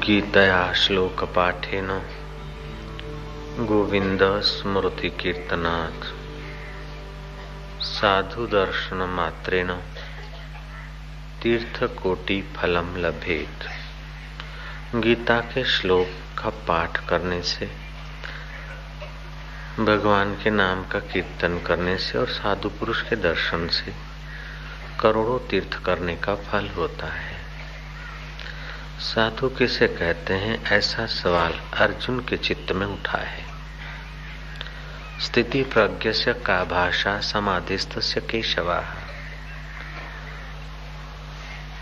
गीतया श्लोकपाठेन गोविंद स्मृति कीर्तनात् साधु दर्शन मात्रेण तीर्थकोटि फलम लभेत। गीता के श्लोक का पाठ करने से, भगवान के नाम का कीर्तन करने से और साधु पुरुष के दर्शन से करोड़ों तीर्थ करने का फल होता है। साधु किसे कहते हैं, ऐसा सवाल अर्जुन के चित्त में उठा है। स्थिति प्रज्ञस्य का भाषा समाधिस्थस्य केशवाः।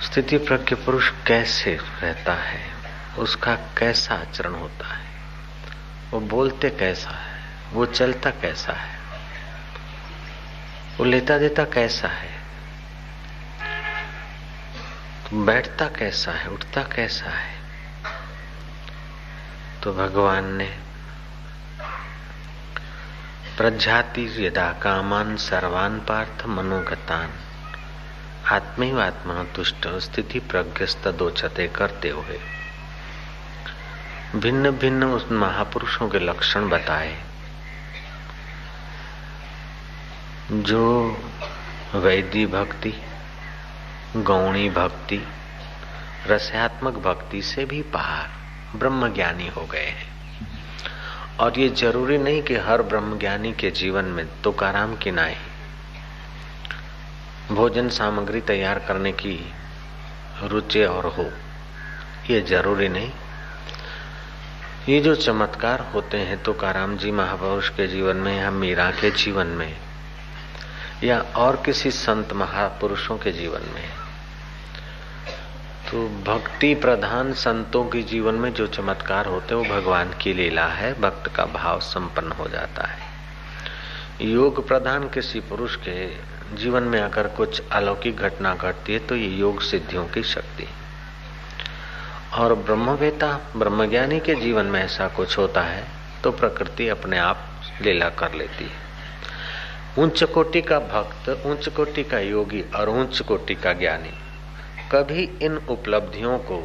स्थिति प्रज्ञ पुरुष कैसे रहता है, उसका कैसा आचरण होता है, वो बोलते कैसा है, वो चलता कैसा है, वो लेता देता कैसा है, बैठता कैसा है, उठता कैसा है। तो भगवान ने प्रजाति यदा कामान सर्वान पार्थ मनोगतान आत्मैवात्मनः तुष्ट स्थिति प्रज्ञस्तदोचते करते हुए भिन्न भिन्न उस महापुरुषों के लक्षण बताए, जो वैदी भक्ति, गौणी भक्ति, रसात्मक भक्ति से भी पार ब्रह्मज्ञानी हो गए हैं। और ये जरूरी नहीं कि हर ब्रह्मज्ञानी के जीवन में तुकाराम की नाई भोजन सामग्री तैयार करने की रुचि और हो, ये जरूरी नहीं। ये जो चमत्कार होते हैं तुकाराम जी महापुरुष के जीवन में या मीरा के जीवन में या और किसी संत महापुरुषों के जीवन में, तो भक्ति प्रधान संतों के जीवन में जो चमत्कार होते हैं वो भगवान की लीला है। भक्त का भाव संपन्न हो जाता है। योग प्रधान किसी पुरुष के जीवन में अगर कुछ अलौकिक घटना घटती है तो ये योग सिद्धियों की शक्ति। और ब्रह्मवेता ब्रह्मज्ञानी के जीवन में ऐसा कुछ होता है तो प्रकृति अपने आप लीला कर लेती है। उच्च कोटि का भक्त, उच्च कोटि का योगी और उच्च कोटि का ज्ञानी कभी इन उपलब्धियों को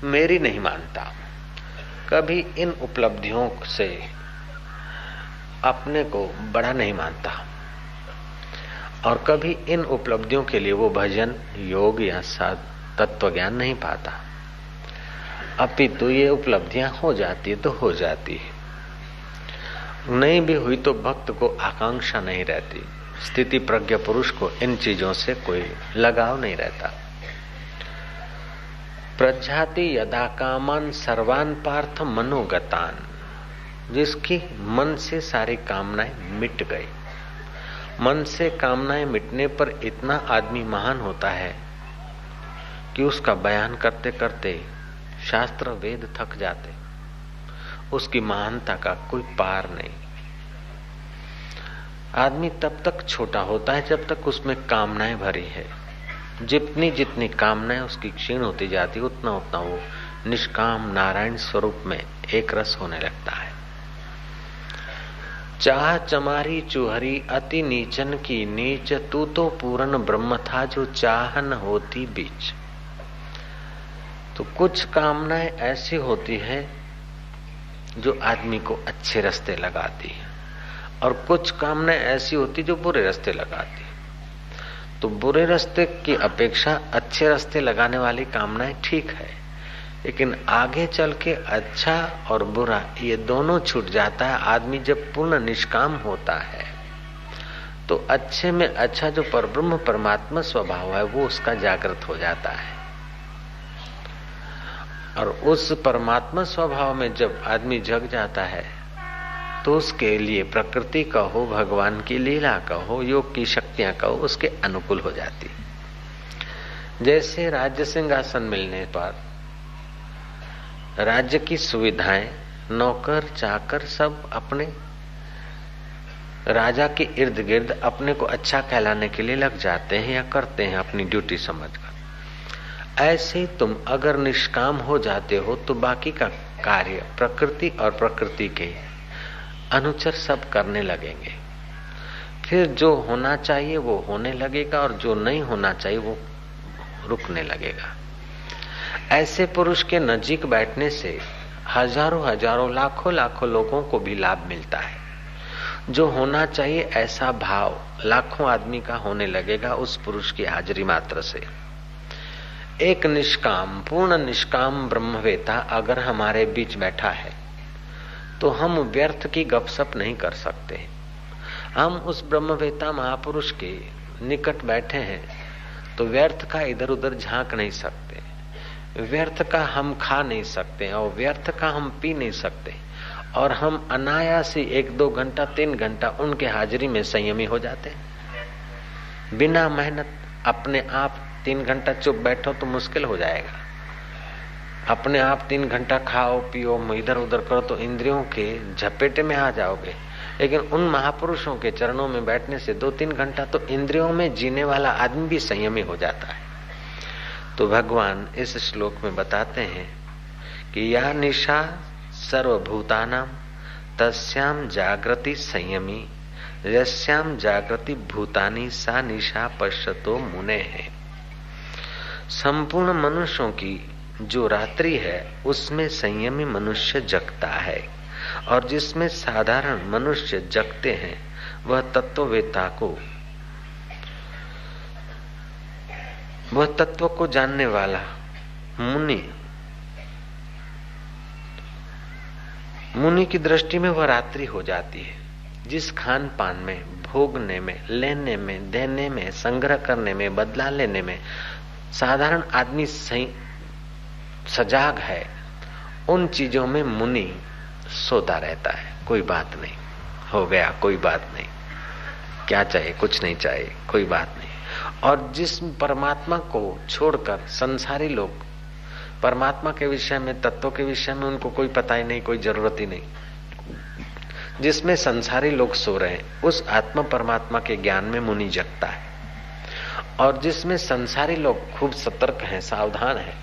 मेरी नहीं मानता, कभी इन उपलब्धियों से अपने को बड़ा नहीं मानता और कभी इन उपलब्धियों के लिए वो भजन, योग या तत्व ज्ञान नहीं पाता। अपितु ये उपलब्धियां हो जाती है तो हो जाती है, नहीं भी हुई तो भक्त को आकांक्षा नहीं रहती। स्थिति प्रज्ञ पुरुष को इन चीजों से कोई लगाव नहीं रहता। प्रजाति यदा कामान सर्वान पार्थ मनोगतान, जिसकी मन से सारी कामनाएं मिट गई। मन से कामनाएं मिटने पर इतना आदमी महान होता है कि उसका बयान करते करते शास्त्र वेद थक जाते, उसकी महानता का कोई पार नहीं। आदमी तब तक छोटा होता है जब तक उसमें कामनाएं भरी है। जितनी जितनी कामनाएं उसकी क्षीण होती जाती, उतना उतना वो निष्काम नारायण स्वरूप में एक रस होने लगता है। चाह चमारी चुहरी अति नीचन की नीच, तू तो पूर्ण ब्रह्म था जो चाहन होती बीच। तो कुछ कामनाएं ऐसी होती है जो आदमी को अच्छे रास्ते लगाती है और कुछ कामनाएं ऐसी होती जो बुरे रास्ते लगाती है। तो बुरे रास्ते की अपेक्षा अच्छे रास्ते लगाने वाली कामनाएं ठीक है, लेकिन आगे चल के अच्छा और बुरा ये दोनों छूट जाता है। आदमी जब पूर्ण निष्काम होता है तो अच्छे में अच्छा जो परब्रह्म परमात्मा स्वभाव है वो उसका जागृत हो जाता है। और उस परमात्मा स्वभाव में जब आदमी जग जाता है तो उसके लिए प्रकृति का हो, भगवान की लीला का हो, योग की शक्तियां का हो, उसके अनुकूल हो जाती। जैसे राज्य सिंहासन मिलने पर राज्य की सुविधाएं, नौकर चाकर सब अपने राजा के इर्द गिर्द अपने को अच्छा कहलाने के लिए लग जाते हैं या करते हैं अपनी ड्यूटी समझकर। ऐसे तुम अगर निष्काम हो जाते हो तो बाकी का कार्य प्रकृति और प्रकृति के अनुचर सब करने लगेंगे। फिर जो होना चाहिए वो होने लगेगा और जो नहीं होना चाहिए वो रुकने लगेगा। ऐसे पुरुष के नजीक बैठने से हजारों हजारों लाखों लाखों लोगों को भी लाभ मिलता है। जो होना चाहिए ऐसा भाव लाखों आदमी का होने लगेगा उस पुरुष की हाजिरी मात्र से। एक निष्काम, पूर्ण निष्काम ब्रह्मवेता अगर हमारे बीच बैठा है तो हम व्यर्थ की गपशप नहीं कर सकते। हम उस ब्रह्मवेता महापुरुष के निकट बैठे हैं तो व्यर्थ का इधर उधर झांक नहीं सकते, व्यर्थ का हम खा नहीं सकते और व्यर्थ का हम पी नहीं सकते, और हम अनायास ही 1-2 घंटा 3 घंटा उनके हाजिरी में संयमी हो जाते हैं। बिना मेहनत अपने आप 3 घंटा चुप बैठो तो मुश्किल हो जाएगा। अपने आप 3 घंटा खाओ पियो इधर उधर करो तो इंद्रियों के झपेटे में आ जाओगे। लेकिन उन महापुरुषों के चरणों में बैठने से 2-3 घंटा तो इंद्रियों में जीने वाला आदमी भी संयमी हो जाता है। तो भगवान इस श्लोक में बताते हैं कि या निशा सर्वभूतानां तस्याम जागृति संयमी यस्याम जागृति भूतानि सा निशा पश्यतो मुने है। संपूर्ण मनुष्यों की जो रात्रि है उसमें संयमी मनुष्य जगता है, और जिसमें साधारण मनुष्य जगते हैं वह तत्व को जानने वाला मुनि की दृष्टि में वह रात्रि हो जाती है। जिस खान पान में, भोगने में, लेने में, देने में, संग्रह करने में, बदला लेने में साधारण आदमी सजाग है, उन चीजों में मुनि सोता रहता है। कोई बात नहीं, हो गया, कोई बात नहीं, क्या चाहिए, कुछ नहीं चाहिए, कोई बात नहीं। और जिस परमात्मा को छोड़कर संसारी लोग परमात्मा के विषय में, तत्व के विषय में उनको कोई पता ही नहीं, कोई जरूरत ही नहीं, जिसमें संसारी लोग सो रहे हैं उस आत्मा परमात्मा के ज्ञान में मुनि जगता है। और जिसमें संसारी लोग खूब सतर्क हैं, सावधान हैं,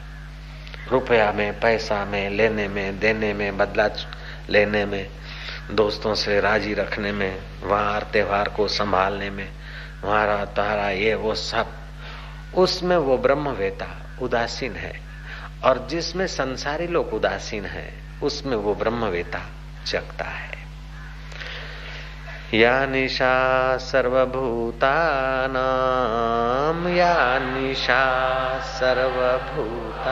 रुपया में, पैसा में, लेने में, देने में, बदला लेने में, दोस्तों से राजी रखने में, वार त्योहार को संभालने में, हमारा तारा ये वो सब, उसमें वो ब्रह्मवेता उदासीन है। और जिसमें संसारी लोग उदासीन है उसमें वो ब्रह्मवेता जगता है। या निशा सर्वभूतानां या निशा सर्वभूतानां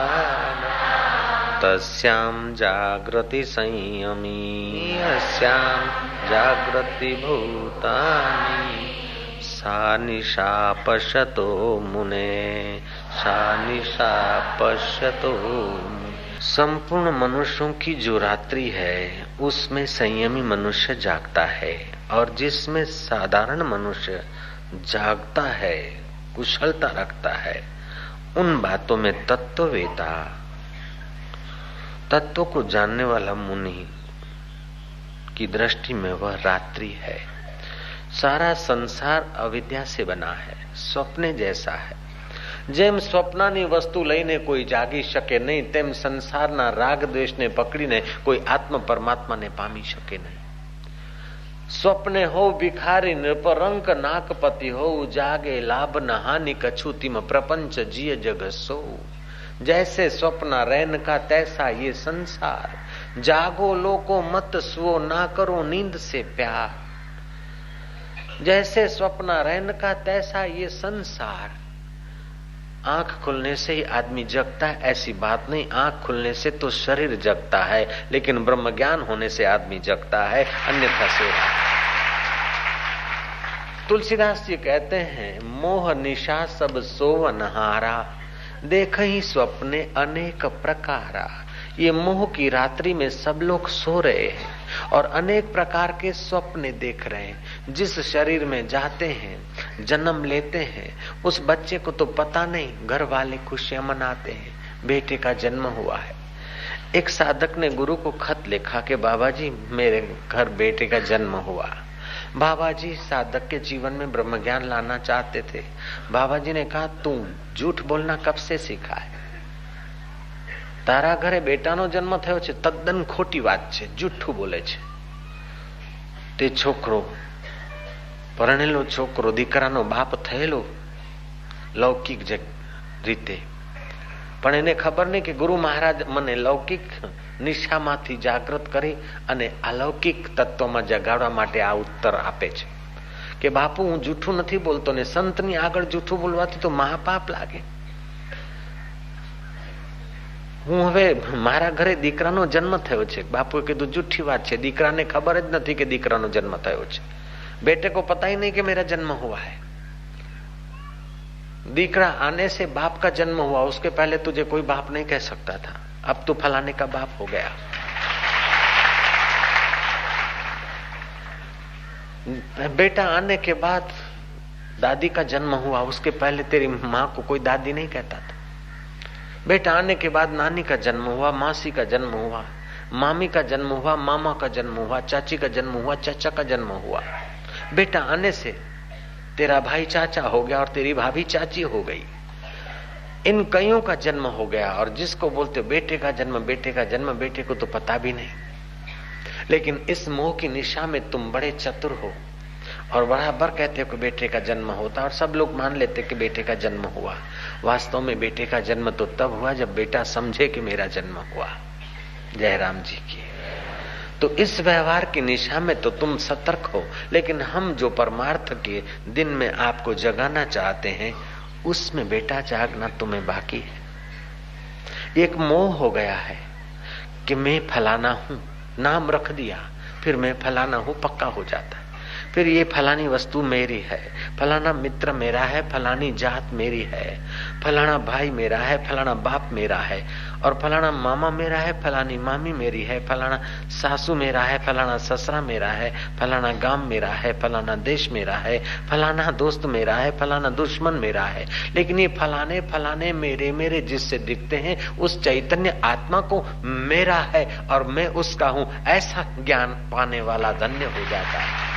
तस्यां जागृति संयमी यस्यां जागृति भूतानि सा निशा पश्यतो मुने सा निशा पश्यतो। संपूर्ण मनुष्यों की जो रात्रि है उसमें संयमी मनुष्य जागता है, और जिसमें साधारण मनुष्य जागता है, कुशलता रखता है, उन बातों में तत्ववेता, तत्व को जानने वाला मुनि की दृष्टि में वह रात्रि है। सारा संसार अविद्या से बना है, स्वप्ने जैसा है। જેમ સ્વપ્નની વસ્તુ લઈને કોઈ જાગી શકે નહીં, તેમ સંસારના રાગ દ્વેષને પકડીને કોઈ આત્મ પરમાત્માને પામી શકે નહીં। સ્વપ્ને હો ભિખારી નૃપરંક નાકપતિ હો જાગે લાભ ન હાનિ કछु तिम प्रपंच जिय जग सो। जैसे स्वप्न रैन का तैसा ये संसार, जागो लोको मत सुओ ना करो नींद से प्यार। जैसे स्वप्न रैन का तैसा ये संसार, आंख खुलने से ही आदमी जगता है ऐसी बात नहीं। आंख खुलने से तो शरीर जगता है, लेकिन ब्रह्म ज्ञान होने से आदमी जगता है, अन्यथा से। तुलसीदास जी कहते हैं, मोह निशा सब सोवनहारा, देखहि स्वप्ने अनेक प्रकारा। ये मोह की रात्रि में सब लोग सो रहे हैं और अनेक प्रकार के स्वप्न देख रहे हैं। जिस शरीर में जाते हैं, जन्म लेते हैं, उस बच्चे को तो पता नहीं, घर वाले खुशियां मनाते हैं, बेटे का जन्म हुआ है। एक साधक ने गुरु को खत लिखा कि बाबा जी मेरे घर बेटे का जन्म हुआ। बाबा जी साधक के जीवन में ब्रह्म ज्ञान लाना चाहते थे। बाबा जी ने कहा, तू झूठ बोलना कब से सीखा है? तारा घरे बेटानो जन्म थयो छे, तद्दन खोटी बात छे, जूठું बोले छे। ते छोकरो પરણેલો છોકરો દીકરાનો બાપ થયેલો લૌકિક રીતે, પણ એને ખબર નહીં કે ગુરુ મહારાજ મને લૌકિક નિશામાંથી જાગૃત કરી અને અલૌકિક તત્વમાં જગાડવા માટે આ ઉત્તર આપે છે કે બાપુ હું જૂઠું નથી બોલતો ને સંતની આગળ જૂઠું બોલવાથી તો મહાપાપ લાગે. હું હવે મારા ઘરે દીકરાનો જન્મ થયો છે. બાપુએ કીધું જૂઠી વાત છે, દીકરાને ખબર જ નથી કે દીકરાનો જન્મ થયો છે. बेटे को पता ही नहीं कि मेरा जन्म हुआ है. दीकरा आने से बाप का जन्म हुआ, उसके पहले तुझे कोई बाप नहीं कह सकता था. अब तू फलाने का बाप हो गया. बेटा आने के बाद दादी का जन्म हुआ, उसके पहले तेरी माँ को कोई दादी नहीं कहता था. बेटा आने के बाद नानी का जन्म हुआ, मासी का जन्म हुआ, मामी का जन्म हुआ, मामा का जन्म हुआ, चाची का जन्म हुआ, चाचा का जन्म हुआ. बेटा आने से तेरा भाई चाचा हो गया और तेरी भाभी चाची हो गई. इन कईयों का जन्म हो गया. और जिसको बोलते बेटे का जन्म, बेटे का जन्म, बेटे को तो पता भी नहीं. लेकिन इस मोह की निशा में तुम बड़े चतुर हो और बराबर कहते हो कि बेटे का जन्म होता, और सब लोग मान लेते कि बेटे का जन्म हुआ. वास्तव में बेटे का जन्म तो तब हुआ जब बेटा समझे कि मेरा जन्म हुआ. जय राम जी की. तो इस व्यवहार की निशा में तो तुम सतर्क हो, लेकिन हम जो परमार्थ के दिन में आपको जगाना चाहते हैं उसमें बेटा जागना तुम्हें बाकी है. एक मोह हो गया है कि मैं फलाना हूं, नाम रख दिया, फिर मैं फलाना हूं पक्का हो जाता है. फिर ये फलानी वस्तु मेरी है, फलाना मित्र मेरा है, फलानी जात मेरी है, फलाना भाई मेरा है, फलाना बाप मेरा है, और फलाना मामा मेरा है, फलानी मामी मेरी है, फलाना सासू मेरा है, फलाना ससुरा मेरा है, फलाना गांव मेरा है, फलाना देश मेरा है, फलाना दोस्त मेरा है, फलाना दुश्मन मेरा है. लेकिन ये फलाने फलाने मेरे मेरे जिससे दिखते हैं उस चैतन्य आत्मा को मेरा है और मैं उसका हूं, ऐसा ज्ञान पाने वाला धन्य हो जाता है.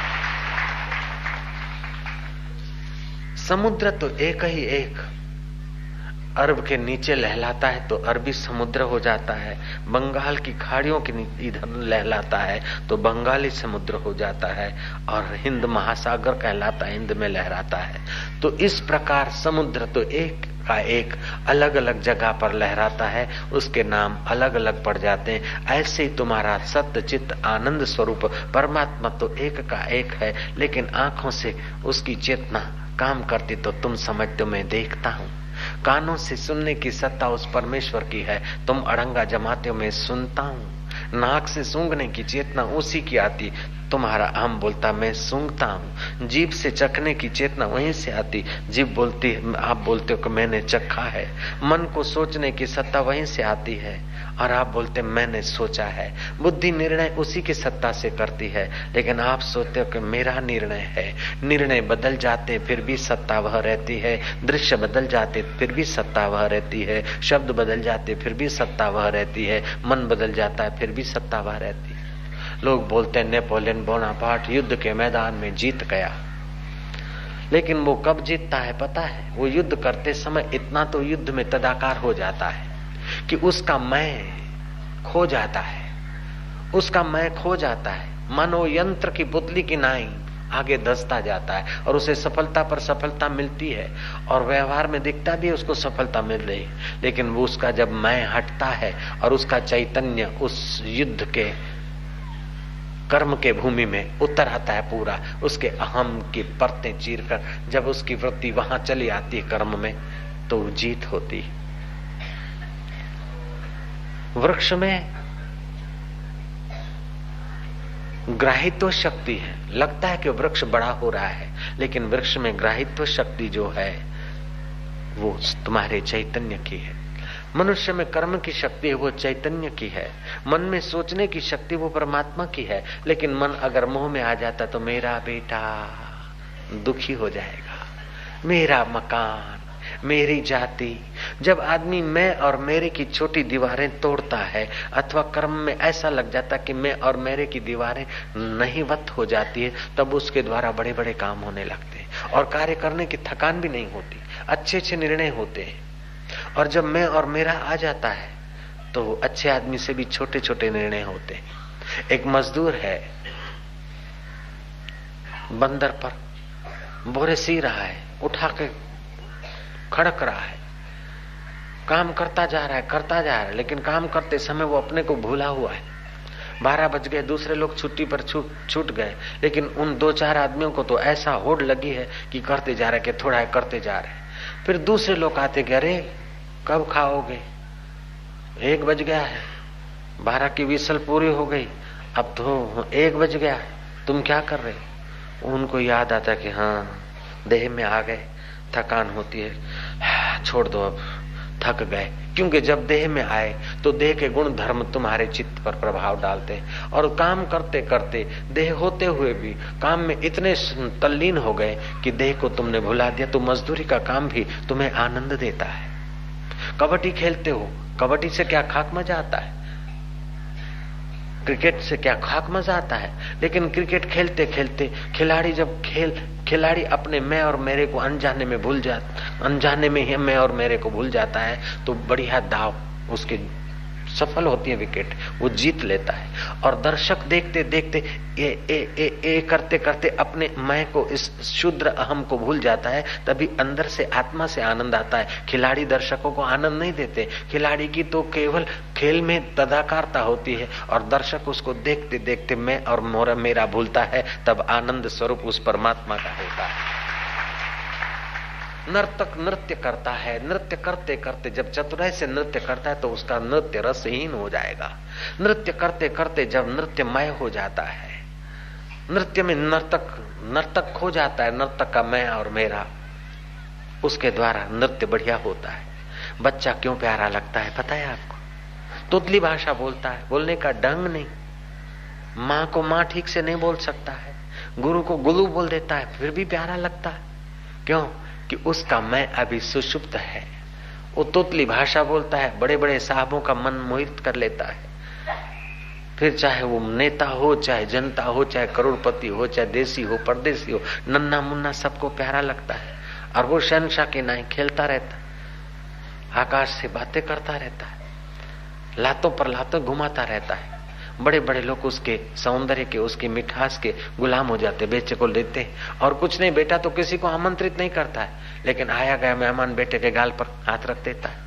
समुद्र तो एक ही एक. अरब के नीचे लहलाता है तो अरबी समुद्र हो जाता है, बंगाल की खाड़ियों के इधर लहलाता है तो बंगाली समुद्र हो जाता है, और हिंद महासागर कहलाता है, हिंद में लहराता है. तो इस प्रकार समुद्र तो एक का एक अलग अलग जगह पर लहराता है, उसके नाम अलग अलग पड़ जाते हैं. ऐसे ही तुम्हारा सत्य चित्त आनंद स्वरूप परमात्मा तो एक का एक है, लेकिन आंखों से उसकी चेतना काम करती तो तुम समझते हो मैं देखता हूं. कानों से सुनने की सत्ता उस परमेश्वर की है, तुम अड़ंगा जमाते हो मैं सुनता हूं. नाक से सूंघने की चेतना उसी की आती, तुम्हारा हम बोलता मैं सूंघता हूं. जीभ से चखने की चेतना वहीं से आती, जीभ बोलती आप बोलते हो कि मैंने चखा है. मन को सोचने की सत्ता वहीं से आती है और आप बोलते मैंने सोचा है. बुद्धि निर्णय उसी की सत्ता से करती है, लेकिन आप सोचते हो कि मेरा निर्णय है. निर्णय बदल जाते फिर भी सत्ता वह रहती है, दृश्य बदल जाते फिर भी सत्ता वह रहती है, शब्द बदल जाते फिर भी सत्ता वह रहती है, मन बदल जाता है फिर भी सत्ता वह रहती है. लोग बोलते हैं नेपोलियन बोनापार्ट युद्ध के मैदान में जीत गया, लेकिन वो कब जीतता है पता है? वो युद्ध करते समय इतना तो युद्ध में तदाकार हो जाता है कि उसका मैं खो जाता है, उसका मैं खो जाता है. मानो यंत्र की पुतली की नाई आगे धंसता जाता है और उसे सफलता पर सफलता मिलती है और व्यवहार में दिखता भी है उसको सफलता मिल रही, लेकिन वो उसका जब मैं हटता है और उसका चैतन्य उस युद्ध के कर्म के भूमि में उतर आता है पूरा, उसके अहम की परतें चीरकर जब उसकी वृत्ति वहां चली आती है कर्म में, तो जीत होती. वृक्ष में ग्राहित्व शक्ति है, लगता है कि वृक्ष बड़ा हो रहा है, लेकिन वृक्ष में ग्राहित्व शक्ति जो है वो तुम्हारे चैतन्य की है. मनुष्य में कर्म की शक्ति है वो चैतन्य की है, मन में सोचने की शक्ति वो परमात्मा की है. लेकिन मन अगर मोह में आ जाता तो मेरा बेटा दुखी हो जाएगा, मेरा मकान, मेरी जाति. जब आदमी मैं और मेरे की छोटी दीवारें तोड़ता है अथवा कर्म में ऐसा लग जाता कि मैं और मेरे की दीवारें नहीवत हो जाती है, तब उसके द्वारा बड़े बड़े काम होने लगते हैं और कार्य करने की थकान भी नहीं होती, अच्छे अच्छे निर्णय होते हैं. और जब मैं और मेरा आ जाता है तो अच्छे आदमी से भी छोटे छोटे निर्णय होते हैं. एक मजदूर है बंदर पर, बोरे सी रहा है, उठा के खड़क रहा है, काम करता जा रहा है, लेकिन काम करते समय वो अपने को भूला हुआ है। 12 बज गए, दूसरे लोग छुट्टी पर छूट गए, लेकिन उन 2-4 आदमियों को तो ऐसा होड़ लगी है कि करते जा रहे, कि थोड़ा है करते जा रहे। फिर दूसरे लोग आते कि अरे कब खाओगे, 1 बज गया है, 12 की विसल पूरी हो गई, अब तो 1 बज गया, तुम क्या कर रहे? उनको याद आता कि हाँ देह में आ गए, थकान होती है, छोड़ दो अब, थक गए। क्योंकि जब देह में आए तो देह के गुण धर्म तुम्हारे चित्त पर प्रभाव डालते हैं, और काम करते करते देह होते हुए भी काम में इतने तल्लीन हो गए कि देह को तुमने भुला दिया। तो मजदूरी का काम भी तुम्हें आनंद देता है। कबड्डी खेलते हो, कबड्डी से क्या खाक मजा आता है, क्रिकेट से क्या खाक मजा आता है, लेकिन क्रिकेट खेलते खेलते खिलाड़ी अपने मैं और मेरे को अनजाने में ही मैं और मेरे को भूल जाता है, तो बढ़िया दाव उसके सफल होती है, विकेट वो जीत लेता है। और दर्शक देखते देखते ए करते करते अपने मैं को, इस शुद्र अहम को भूल जाता है। तभी अंदर से आत्मा से आनंद आता है। खिलाड़ी दर्शकों को आनंद नहीं देते, खिलाड़ी की तो केवल खेल में तदाकारता होती है, और दर्शक उसको देखते देखते मैं और मेरा भूलता है। तब आनंद स्वरूप उस परमात्मा का होता है। नर्तक नृत्य करता है, नृत्य करते करते जब चतुराई से नृत्य करता है तो उसका नृत्य रसहीन हो जाएगा। नृत्य करते करते जब नृत्यमय हो जाता है, नृत्य में नर्तक खो जाता है, नर्तक का मैं और मेरा, उसके द्वारा नृत्य बढ़िया होता है। बच्चा क्यों प्यारा लगता है पता है आपको? तुतली भाषा बोलता है, बोलने का ढंग नहीं, माँ को माँ ठीक से नहीं बोल सकता है, गुरु को गुरु बोल देता है, फिर भी प्यारा लगता है। क्यों? कि उसका मैं अभी सुषुप्त है। वो तोतली भाषा बोलता है, बड़े बड़े साहबों का मन मोहित कर लेता है। फिर चाहे वो नेता हो, चाहे जनता हो, चाहे करोड़पति हो, चाहे देसी हो, परदेसी हो, नन्ना मुन्ना सबको प्यारा लगता है। और वो शहंशाह के नाई खेलता रहता है, आकाश से बातें करता रहता है, लातों पर लातों घुमाता रहता है। बड़े बड़े लोग उसके सौंदर्य के, उसकी मिठास के गुलाम हो जाते, बेचे को लेते हैं। और कुछ नहीं, बेटा तो किसी को आमंत्रित नहीं करता है, लेकिन आया गया मेहमान बेटे के गाल पर हाथ रख देता है,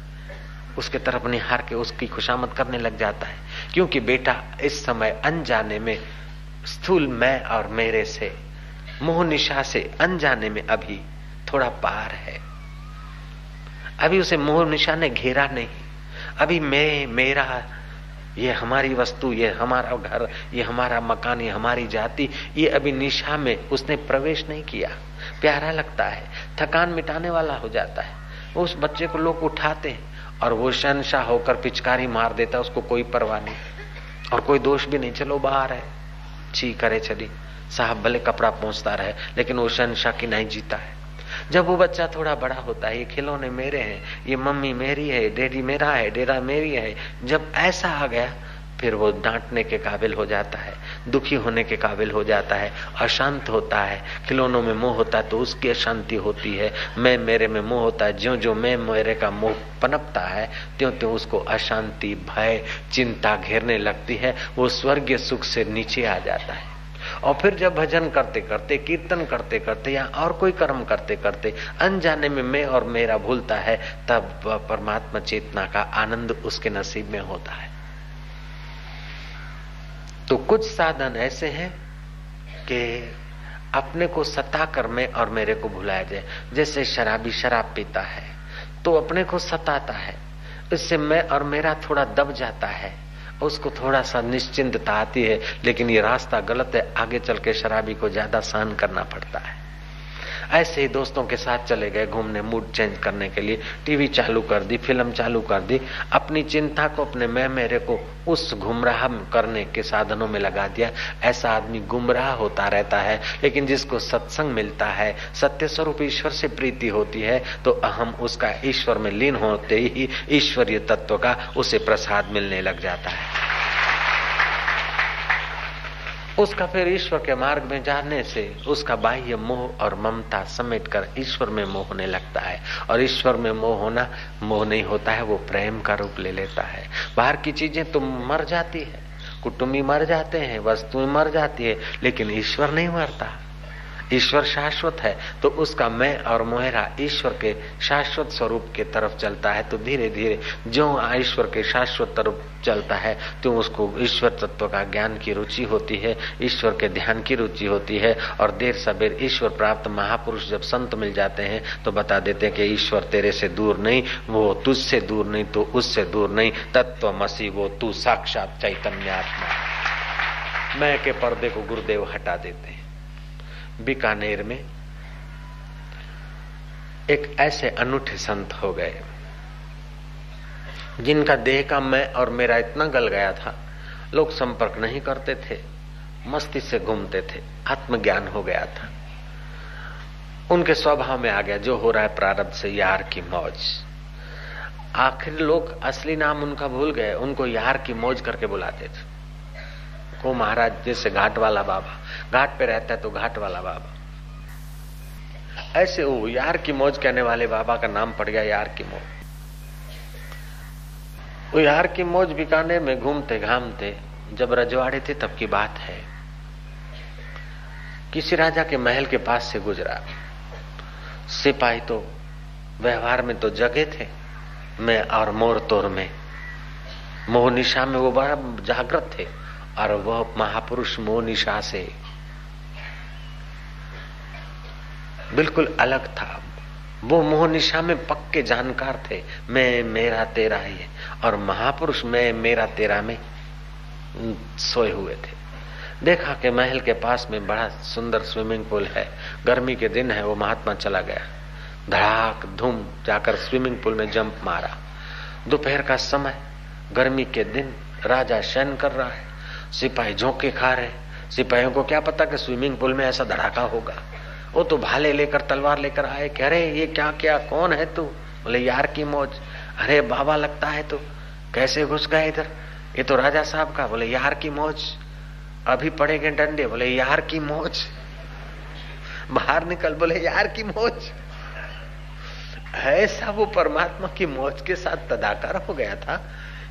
उसके तरफ निहार के उसकी खुशामद करने लग जाता है। क्योंकि बेटा इस समय अनजाने में स्थूल मैं और मेरे से, मोह निशा से अनजाने में अभी थोड़ा पार है। अभी उसे मोह निशा ने घेरा नहीं। अभी मैं, मेरा, ये हमारी वस्तु, ये हमारा घर, ये हमारा मकान, ये हमारी जाति, ये अभी निशा में उसने प्रवेश नहीं किया। प्यारा लगता है, थकान मिटाने वाला हो जाता है। उस बच्चे को लोग उठाते हैं और वो शहंशाह होकर पिचकारी मार देता है, उसको कोई परवाह नहीं और कोई दोष भी नहीं। चलो बाहर है, छी करे चली, साहब भले कपड़ा पहुंचता रहे, लेकिन वो शहंशाह की नहीं जीता है। जब वो बच्चा थोड़ा बड़ा होता है, ये खिलौने मेरे हैं, ये मम्मी मेरी है, डैडी मेरा है, डेरा मेरी है, जब ऐसा आ गया फिर वो डांटने के काबिल हो जाता है, दुखी होने के काबिल हो जाता है, अशांत होता है। खिलौनों में मोह होता है तो उसकी अशांति होती है, मैं मेरे में मोह होता है, ज्यों ज्यों मैं मेरे का मोह पनपता है त्यों त्यों उसको अशांति, भय, चिंता घेरने लगती है। वो स्वर्गीय सुख से नीचे आ जाता है। और फिर जब भजन करते करते, कीर्तन करते करते या और कोई कर्म करते करते अनजाने में मैं और मेरा भूलता है, तब परमात्मा चेतना का आनंद उसके नसीब में होता है। तो कुछ साधन ऐसे हैं कि अपने को सताकर मैं और मेरे को भुलाया जाए। जैसे शराबी शराब पीता है तो अपने को सताता है, इससे मैं और मेरा थोड़ा दब जाता है, उसको थोड़ा सा निश्चिंतता आती है, लेकिन ये रास्ता गलत है, आगे चल के शराबी को ज्यादा सहन करना पड़ता है। ऐसे ही दोस्तों के साथ चले गए घूमने, मूड चेंज करने के लिए, टीवी चालू कर दी, फिल्म चालू कर दी, अपनी चिंता को, अपने मैं मेरे को उस गुमराह करने के साधनों में लगा दिया। ऐसा आदमी गुमराह होता रहता है। लेकिन जिसको सत्संग मिलता है, सत्य स्वरूप ईश्वर से प्रीति होती है, तो अहम उसका ईश्वर में लीन होते ही ईश्वरीय तत्व का उसे प्रसाद मिलने लग जाता है। उसका फिर ईश्वर के मार्ग में जाने से उसका बाह्य मोह और ममता समेटकर ईश्वर में मोह होने लगता है। और ईश्वर में मोह होना मोह नहीं होता है, वो प्रेम का रूप ले लेता है। बाहर की चीजें तो मर जाती है, कुटुंबी मर जाते हैं, वस्तुएं मर जाती है, लेकिन ईश्वर नहीं मरता। ईश्वर शाश्वत है तो उसका मैं और मोहरा ईश्वर के शाश्वत स्वरूप के तरफ चलता है। तो धीरे धीरे जो ईश्वर के शाश्वत तरफ चलता है तो उसको ईश्वर तत्व का ज्ञान की रुचि होती है, ईश्वर के ध्यान की रुचि होती है। और देर सबेर ईश्वर प्राप्त महापुरुष जब संत मिल जाते हैं तो बता देते हैं कि ईश्वर तेरे से दूर नहीं, वो तुझसे दूर नहीं तो उससे दूर नहीं, तत्वमसि वो तू साक्षात चैतन्यात्मा। मैं के पर्दे को गुरुदेव हटा देते हैं। बीकानेर में एक ऐसे अनूठे संत हो गए जिनका देह का मैं और मेरा इतना गल गया था, लोग संपर्क नहीं करते थे, मस्ती से घूमते थे, आत्मज्ञान हो गया था। उनके स्वभाव में आ गया जो हो रहा है प्रारब्ध से, यार की मौज। आखिर लोग असली नाम उनका भूल गए, उनको यार की मौज करके बुलाते थे। को महाराज जैसे घाट वाला बाबा, घाट पे रहता है तो घाट वाला बाबा, ऐसे वो यार की मौज कहने वाले बाबा का नाम पड़ गया यार की मौज। वो यार की मौज बीकानेर में घूमते घामते, जब रजवाड़े थे तब की बात है, किसी राजा के महल के पास से गुजरा। सिपाही तो व्यवहार में तो जगे थे, मैं और मोर तोर में, मोह निशा में वो बड़ा जागृत थे, और वह महापुरुष मोह निशा से बिल्कुल अलग था। वो मोह निशा में पक्के जानकार थे, मैं मेरा तेरा ही है, और महापुरुष मैं मेरा तेरा में सोए हुए थे। देखा कि महल के पास में बड़ा सुंदर स्विमिंग पूल है, गर्मी के दिन है, वो महात्मा चला गया, धड़ाक धूम जाकर स्विमिंग पूल में जंप मारा। दोपहर का समय, गर्मी के दिन, राजा शयन कर रहा है, सिपाही झोंके खा रहे। सिपाहियों को क्या पता कि स्विमिंग पूल में ऐसा धड़ाका होगा। वो तो भाले लेकर, तलवार लेकर आए, कह रहे ये क्या क्या, कौन है तू? बोले यार की मौज। अरे बाबा लगता है तू, कैसे घुस गए इधर? ये तो राजा साहब का। बोले यार की मौज, अभी पड़ेंगे डंडे। बोले यार की मौज, बाहर निकल। बोले यार की मौज। ऐसा वो परमात्मा की मौज के साथ तदाकार हो गया था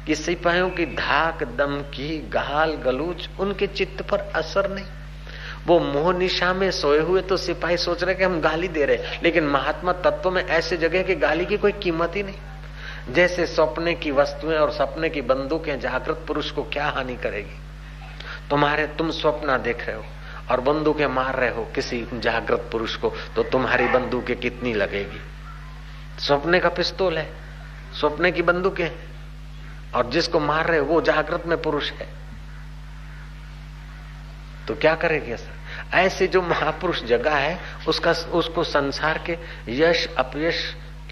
कि सिपाहियों की धाक दम की गाल गलूच उनके चित्त पर असर नहीं। वो मोह निशा में सोए हुए तो सिपाही सोच रहे कि हम गाली दे रहे, लेकिन महात्मा तत्व में ऐसे जगह कि गाली की कोई कीमत ही नहीं। जैसे सपने की वस्तुएं और सपने की बंदूकें जागृत पुरुष को क्या हानि करेगी। तुम स्वप्न देख रहे हो और बंदूकें मार रहे हो किसी जागृत पुरुष को, तो तुम्हारी बंदूकें कितनी लगेगी? सपने का पिस्तौल है, सपने की बंदूकें, और जिसको मार रहे हो वो जागृत में पुरुष है, तो क्या करेगी असर? ऐसे जो महापुरुष जगह है उसको संसार के यश अपयश,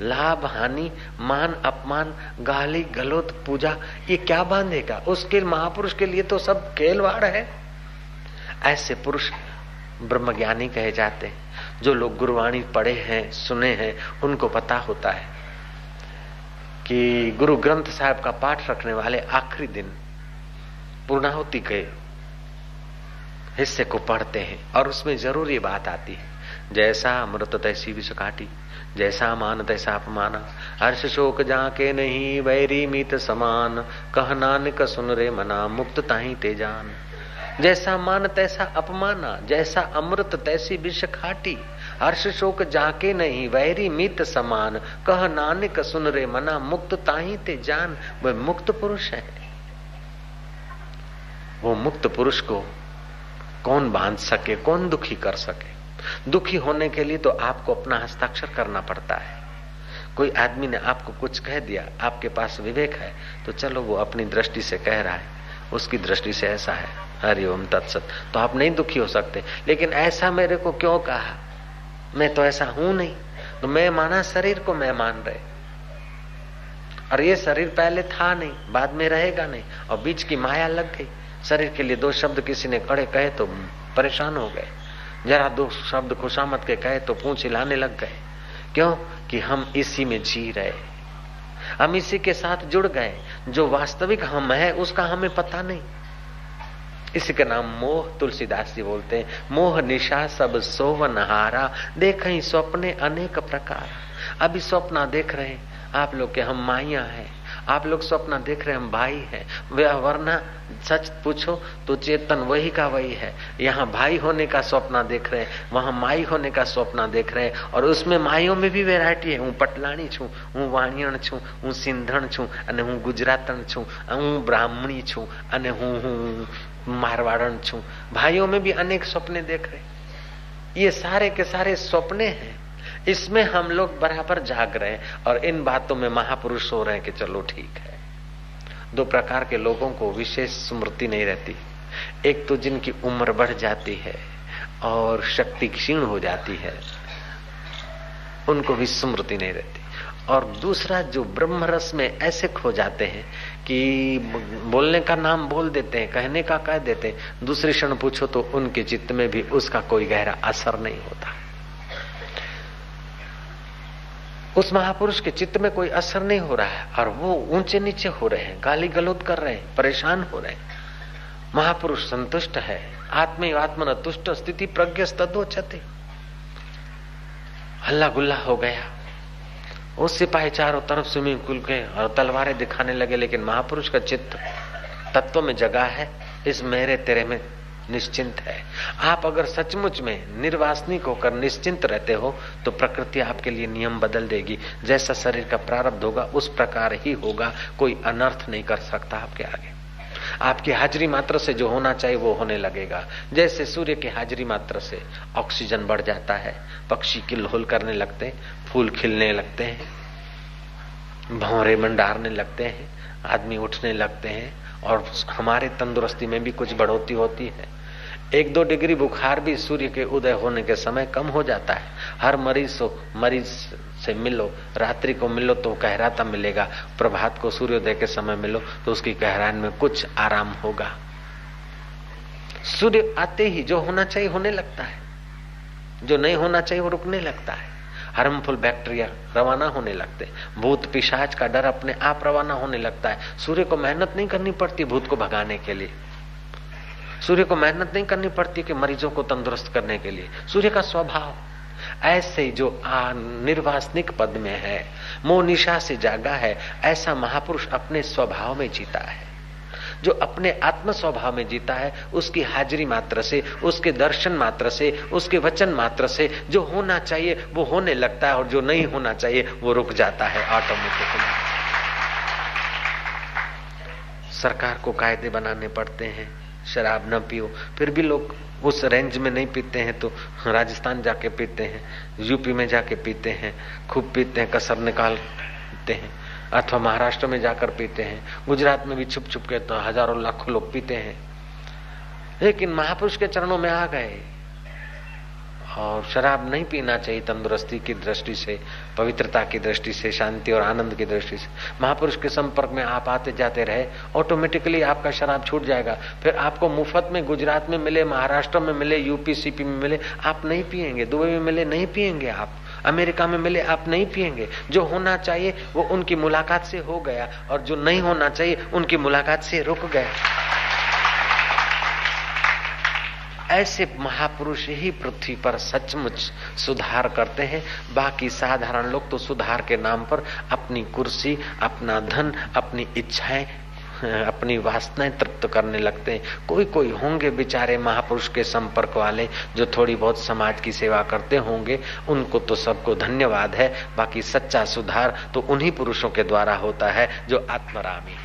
लाभ हानि, मान अपमान, गाली गलौत, पूजा, ये क्या बांधेगा? उसके महापुरुष के लिए तो सब खेलवाड़ है। ऐसे पुरुष ब्रह्मज्ञानी कहे जाते हैं। जो लोग गुरुवाणी पढ़े हैं, सुने हैं, उनको पता होता है कि गुरु ग्रंथ साहब का पाठ रखने वाले आखिरी दिन पूर्णाहुति के हिस्से को पढ़ते हैं और उसमें जरूर ये बात आती है, जैसा अमृत तैसी विष काटी, जैसा मान तैसा अपमाना, हर्ष शोक जाके नहीं वैरी मीत समान, कह नानक सुन रे मना मुक्त ताही ते जान। जैसा मान तैसा अपमाना, जैसा अमृत तैसी विष खाटी, हर्ष शोक जाके नहीं वैरी मीत समान, कह नानक सुन रे मना मुक्त ताही ते जान। वह मुक्त पुरुष है। वो मुक्त पुरुष को कौन बांध सके, कौन दुखी कर सके? दुखी होने के लिए तो आपको अपना हस्ताक्षर करना पड़ता है। कोई आदमी ने आपको कुछ कह दिया, आपके पास विवेक है तो चलो वो अपनी दृष्टि से कह रहा है, उसकी दृष्टि से ऐसा है, हरिओम तत्सत, तो आप नहीं दुखी हो सकते। लेकिन ऐसा मेरे को क्यों कहा, मैं तो ऐसा हूं नहीं, तो मैं माना शरीर को मैं मान रहे, और ये शरीर पहले था नहीं, बाद में रहेगा नहीं, और बीच की माया लग गई। शरीर के लिए दो शब्द किसी ने कड़े कहे तो परेशान हो गए, जरा दो शब्द खुशामत के कहे तो पूंछ हिलाने लग गए। क्यों? कि हम इसी में जी रहे, हम इसी के साथ जुड़ गए। जो वास्तविक हम है उसका हमें पता नहीं। इसी का नाम मोह, तुलसीदास जी बोलते हैं, मोह निशा सब सोवनहारा, देखें स्वप्ने अनेक प्रकार। अभी स्वप्न देख रहे हैं आप लोग के हम माइया है, आप लोग स्वप्न देख रहे हैं हम भाई हैं, वरना सच पूछो तो चेतन वही का वही है। यहाँ भाई होने का स्वप्न देख रहे हैं, वहां माई होने का स्वप्न देख रहे हैं। और उसमें माइयों में भी वेरायटी है। हूँ पटलाणी छू, हूँ वाणियण छू, हूँ सिंधण छू, अने हूँ गुजरातण छू, हूँ ब्राह्मणी छू, अने हूँ मारवाड़न छू। भाइयों में भी अनेक सपने देख रहे। ये सारे के सारे सपने हैं। इसमें हम लोग बराबर जाग रहे हैं और इन बातों में महापुरुष हो रहे हैं कि चलो ठीक है। दो प्रकार के लोगों को विशेष स्मृति नहीं रहती। एक तो जिनकी उम्र बढ़ जाती है और शक्ति क्षीण हो जाती है, उनको भी स्मृति नहीं रहती। और दूसरा जो ब्रह्म रस में ऐसे खो जाते हैं कि बोलने का नाम बोल देते हैं, कहने का कह देते हैं, दूसरे क्षण पूछो तो उनके चित्त में भी उसका कोई गहरा असर नहीं होता। उस महापुरुष के चित्त में कोई असर नहीं हो रहा है और वो ऊंचे नीचे हो रहे हैं, गाली गलौज कर रहे हैं, परेशान हो रहे हैं। महापुरुष संतुष्ट है। आत्मन तुष्ट स्थिति प्रज्ञ तदोचते। हल्ला गुल्ला हो गया, वो सिपाही चारों तरफ स्विमिंग पूल के और तलवारें दिखाने लगे, लेकिन महापुरुष का चित्त तत्व में जगा है, इस मेरे तेरे में निश्चिंत है। आप अगर सचमुच में निर्वासनिक होकर निश्चिंत रहते हो तो प्रकृति आपके लिए नियम बदल देगी। जैसा शरीर का प्रारब्ध होगा उस प्रकार ही होगा। कोई अनर्थ नहीं कर सकता आपके आगे। आपकी हाजिरी मात्र से जो होना चाहिए वो होने लगेगा। जैसे सूर्य की हाजिरी मात्र से ऑक्सीजन बढ़ जाता है, पक्षी किलहोल करने लगते हैं, फूल खिलने लगते हैं, भंवरे मंडारने लगते हैं, आदमी उठने लगते हैं और हमारे तंदुरुस्ती में भी कुछ बढ़ोतरी होती है। 1-2 डिग्री बुखार भी सूर्य के उदय होने के समय कम हो जाता है। हर मरीज से मिलो, रात्रि को मिलो तो गहराता मिलेगा, प्रभात को सूर्योदय के समय मिलो तो उसकी गहराई में कुछ आराम होगा। सूर्य आते ही जो होना चाहिए होने लगता है, जो नहीं होना चाहिए वो रुकने लगता है। हार्मफुल बैक्टीरिया रवाना होने लगते, भूत पिशाच का डर अपने आप रवाना होने लगता है। सूर्य को मेहनत नहीं करनी पड़ती भूत को भगाने के लिए, सूर्य को मेहनत नहीं करनी पड़ती कि मरीजों को तंदुरुस्त करने के लिए। सूर्य का स्वभाव ऐसे जो निर्वासनिक पद में है, मोह निशा से जागा है, ऐसा महापुरुष अपने स्वभाव में जीता है। जो अपने आत्म स्वभाव में जीता है उसकी हाजिरी मात्र से, उसके दर्शन मात्र से, उसके वचन मात्र से जो होना चाहिए वो होने लगता है और जो नहीं होना चाहिए वो रुक जाता है ऑटोमेटिकली। सरकार को कायदे बनाने पड़ते हैं, शराब न पियो, फिर भी लोग उस रेंज में नहीं पीते हैं तो राजस्थान जाके पीते हैं, यूपी में जाके पीते हैं, खूब पीते हैं, कसर निकालते हैं, अथवा महाराष्ट्र में जाकर पीते हैं, गुजरात में भी छुप छुप के तो हजारों लाखों लोग पीते हैं। लेकिन महापुरुष के चरणों में आ गए और शराब नहीं पीना चाहिए तंदुरुस्ती की दृष्टि से, पवित्रता की दृष्टि से, शांति और आनंद की दृष्टि से। महापुरुष के संपर्क में आप आते जाते रहे, ऑटोमेटिकली आपका शराब छूट जाएगा। फिर आपको मुफ्त में गुजरात में मिले, महाराष्ट्र में मिले, यूपी सीपी में मिले, आप नहीं पिएंगे। दुबई में मिले नहीं पिएंगे, आप अमेरिका में मिले आप नहीं पिएंगे। जो होना चाहिए वो उनकी मुलाकात से हो गया और जो नहीं होना चाहिए उनकी मुलाकात से रुक गया। ऐसे महापुरुष ही पृथ्वी पर सचमुच सुधार करते हैं। बाकी साधारण लोग तो सुधार के नाम पर अपनी कुर्सी, अपना धन, अपनी इच्छाएं, अपनी वासनाएं तृप्त करने लगते हैं। कोई कोई होंगे बेचारे महापुरुष के संपर्क वाले जो थोड़ी बहुत समाज की सेवा करते होंगे, उनको तो सबको धन्यवाद है। बाकी सच्चा सुधार तो उन्हीं पुरुषों के द्वारा होता है जो आत्मरामी,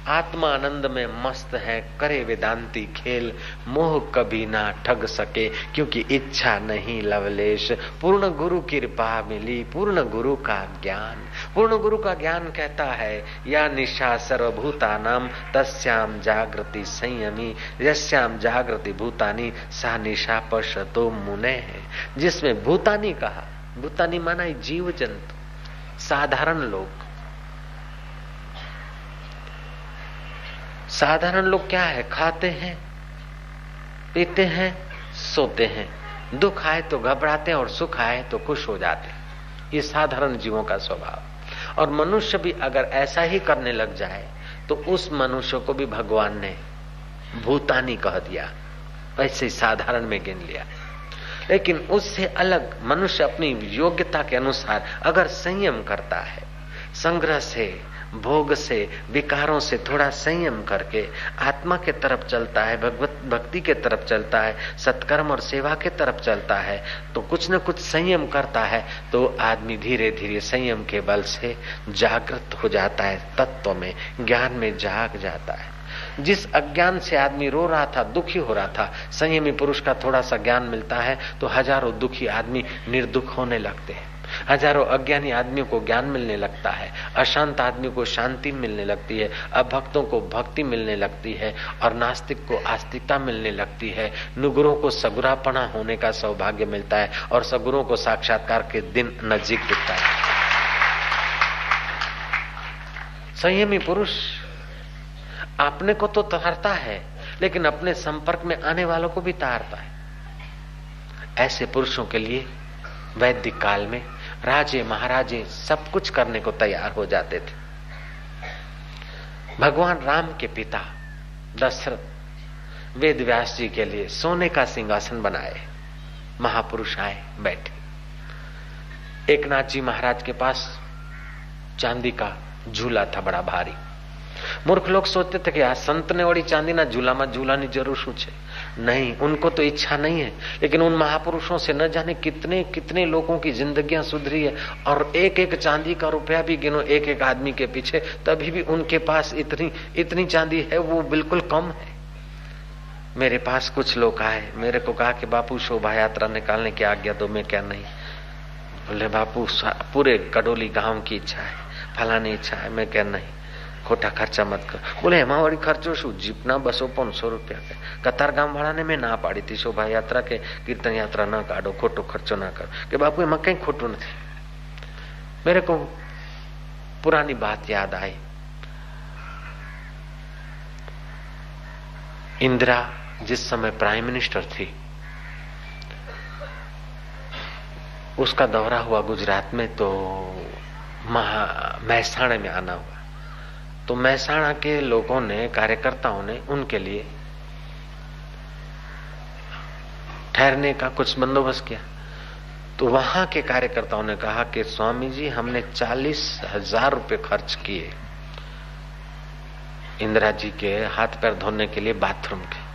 आत्मा आनंद में मस्त है, करे वेदांती खेल, मोह कभी ना ठग सके, क्योंकि इच्छा नहीं लवलेश। पूर्ण गुरु की कृपा मिली, पूर्ण गुरु का ज्ञान। पूर्ण गुरु का ज्ञान कहता है या निशा सर्वभूतानाम तस्याम जागृति संयमी, यस्याम जागृति भूतानी सा निशा पश्यतो मुने है। जिसमें भूतानी कहा, भूतानी माना जीव जंतु, साधारण लोग। साधारण लोग क्या है, खाते हैं, पीते हैं, सोते हैं, दुख आए तो घबराते हैं और सुख आए तो खुश हो जाते हैं। ये साधारण जीवों का स्वभाव। और मनुष्य भी अगर ऐसा ही करने लग जाए तो उस मनुष्य को भी भगवान ने भूतानी कह दिया, वैसे ही साधारण में गिन लिया। लेकिन उससे अलग मनुष्य अपनी योग्यता के अनुसार अगर संयम करता है, संग्रह से, भोग से, विकारों से थोड़ा संयम करके आत्मा के तरफ चलता है, भगवत भक्ति के तरफ चलता है, सत्कर्म और सेवा के तरफ चलता है, तो कुछ न कुछ संयम करता है, तो आदमी धीरे धीरे संयम के बल से जागृत हो जाता है, तत्व में, ज्ञान में जाग जाता है। जिस अज्ञान से आदमी रो रहा था, दुखी हो रहा था, संयमी पुरुष का थोड़ा सा ज्ञान मिलता है तो हजारों दुखी आदमी निर्दुख होने लगते हैं, हजारों अज्ञानी आदमियों को ज्ञान मिलने लगता है, अशांत आदमी को शांति मिलने लगती है, अभक्तों को भक्ति मिलने लगती है और नास्तिक को आस्तिकता मिलने लगती है, नुगुरों को सगुरापना होने का सौभाग्य मिलता है और सगुरों को साक्षात्कार के दिन नजदीक दिखता है। संयमी पुरुष अपने को तो तारता है, लेकिन अपने संपर्क में आने वालों को भी तारता है। ऐसे पुरुषों के लिए वैदिक काल में राजे महाराजे सब कुछ करने को तैयार हो जाते थे। भगवान राम के पिता दशरथ वेद व्यास जी के लिए सोने का सिंहासन बनाए, महापुरुष आए बैठे। एकनाथ जी महाराज के पास चांदी का झूला था बड़ा भारी। मूर्ख लोग सोचते थे कि आ संत ने वड़ी चांदी ना झूला में झूलानी जरूर शू छे। नहीं, उनको तो इच्छा नहीं है, लेकिन उन महापुरुषों से न जाने कितने कितने लोगों की जिंदगियां सुधरी है। और एक एक चांदी का रुपया भी गिनो एक एक आदमी के पीछे, तभी भी उनके पास इतनी चांदी है, वो बिल्कुल कम है। मेरे पास कुछ लोग आए, मेरे को कहा कि बापू शोभा यात्रा निकालने की आज्ञा दो। मैं क्या नहीं, बोले बापू पूरे कडोली गांव की इच्छा है, फलानी इच्छा है। मैं क्या नहीं, खोटा खर्चा मत कर। बोले एमा वળી खर्चो शू, जीपना 200-500 रुपया के कतार गाम वाला ने मैं ना पाड़ी थी शोभा यात्रा के कीर्तन यात्रा ना काढो, खोटो खर्चो ना करो। कि बापू एमा कई खोटू नहीं। मेरे को पुरानी बात याद आई। इंदिरा जिस समय प्राइम मिनिस्टर थी, उसका दौरा हुआ गुजरात में, तो महसाणा में आना हुआ। तो महसाणा के लोगों ने, कार्यकर्ताओं ने उनके लिए ठहरने का कुछ बंदोबस्त किया। तो वहां के कार्यकर्ताओं ने कहा कि स्वामी जी हमने 40,000 रुपए खर्च किए इंदिरा जी के हाथ पैर धोने के लिए बाथरूम के,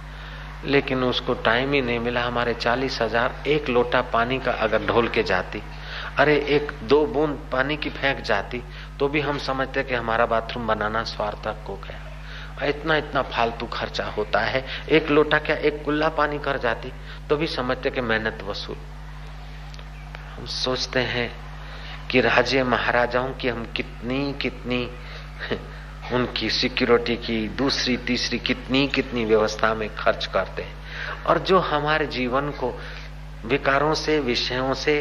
लेकिन उसको टाइम ही नहीं मिला। हमारे 40,000 एक लोटा पानी का अगर ढोल के जाती, अरे 1-2 बूंद पानी की फेंक जाती, तो भी हम समझते कि हमारा बाथरूम बनाना स्वार्थक हो गया। इतना फालतू खर्चा होता है। एक लोटा क्या, एक कुल्ला पानी कर जाती तो भी समझते कि मेहनत वसूल। हम सोचते हैं कि राजे महाराजाओं की हम कितनी उनकी सिक्योरिटी की दूसरी तीसरी कितनी व्यवस्था में खर्च करते हैं, और जो हमारे जीवन को विकारों से, विषयों से,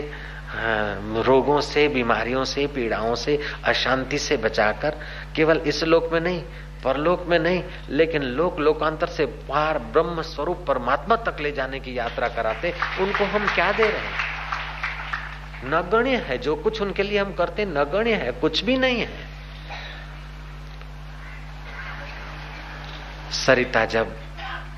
रोगों से, बीमारियों से, पीड़ाओं से, अशांति से बचाकर केवल इस लोक में नहीं, परलोक में नहीं, लेकिन लोकांतर से पार ब्रह्म स्वरूप परमात्मा तक ले जाने की यात्रा कराते, उनको हम क्या दे रहे हैं? नगण्य है जो कुछ उनके लिए हम करते, नगण्य है, कुछ भी नहीं है। सरिता जब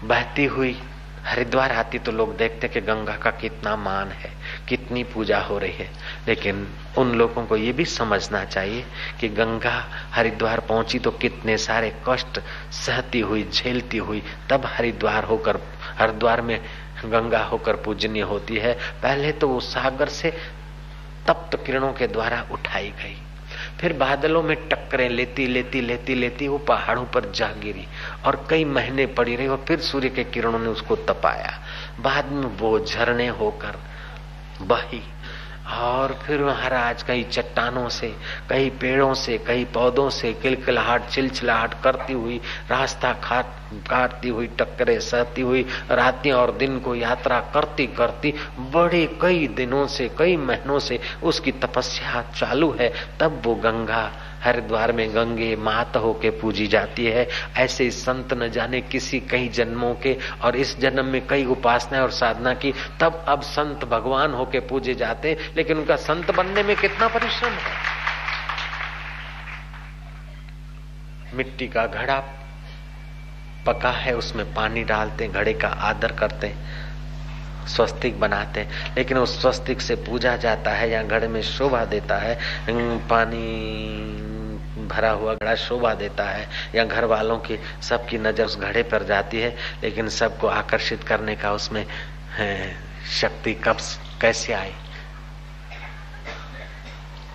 बहती हुई हरिद्वार आती तो लोग देखते कि गंगा का कितना मान है, कितनी पूजा हो रही है, लेकिन उन लोगों को ये भी समझना चाहिए कि गंगा हरिद्वार पहुंची तो कितने सारे कष्ट सहती हुई, झेलती हुई, तब हरिद्वार में गंगा होकर पूजनीय होती है। पहले तो वो सागर से तप्त किरणों के द्वारा उठाई गई, फिर बादलों में टक्करें लेती वो पहाड़ों पर जा गिरी और कई महीने पड़ी रही, और फिर सूर्य के किरणों ने उसको तपाया। बाद में वो झरने होकर बही, और फिर महाराज कई चट्टानों से, कई पेड़ों से, कई पौधों से किलकिलाहट चिलचिलाहट करती हुई, रास्ता काटती हुई, टक्करे सहती हुई, रातें और दिन को यात्रा करती करती बड़े कई दिनों से, कई महीनों से उसकी तपस्या चालू है। तब वो गंगा हरिद्वार में गंगे मात होके पूजी जाती है। ऐसे संत न जाने किसी कई जन्मों के, और इस जन्म में कई उपासनाएं और साधना की, तब अब संत भगवान होके पूजे जाते, लेकिन उनका संत बनने में कितना परिश्रम है। मिट्टी का घड़ा पका है, उसमें पानी डालते, घड़े का आदर करते, स्वस्तिक बनाते हैं, लेकिन उस स्वस्तिक से पूजा जाता है या घड़े में शोभा देता है, पानी भरा हुआ घड़ा शोभा देता है, या घर वालों की सबकी नजर उस घड़े पर जाती है, लेकिन सबको आकर्षित करने का उसमें शक्ति कब कैसे आई?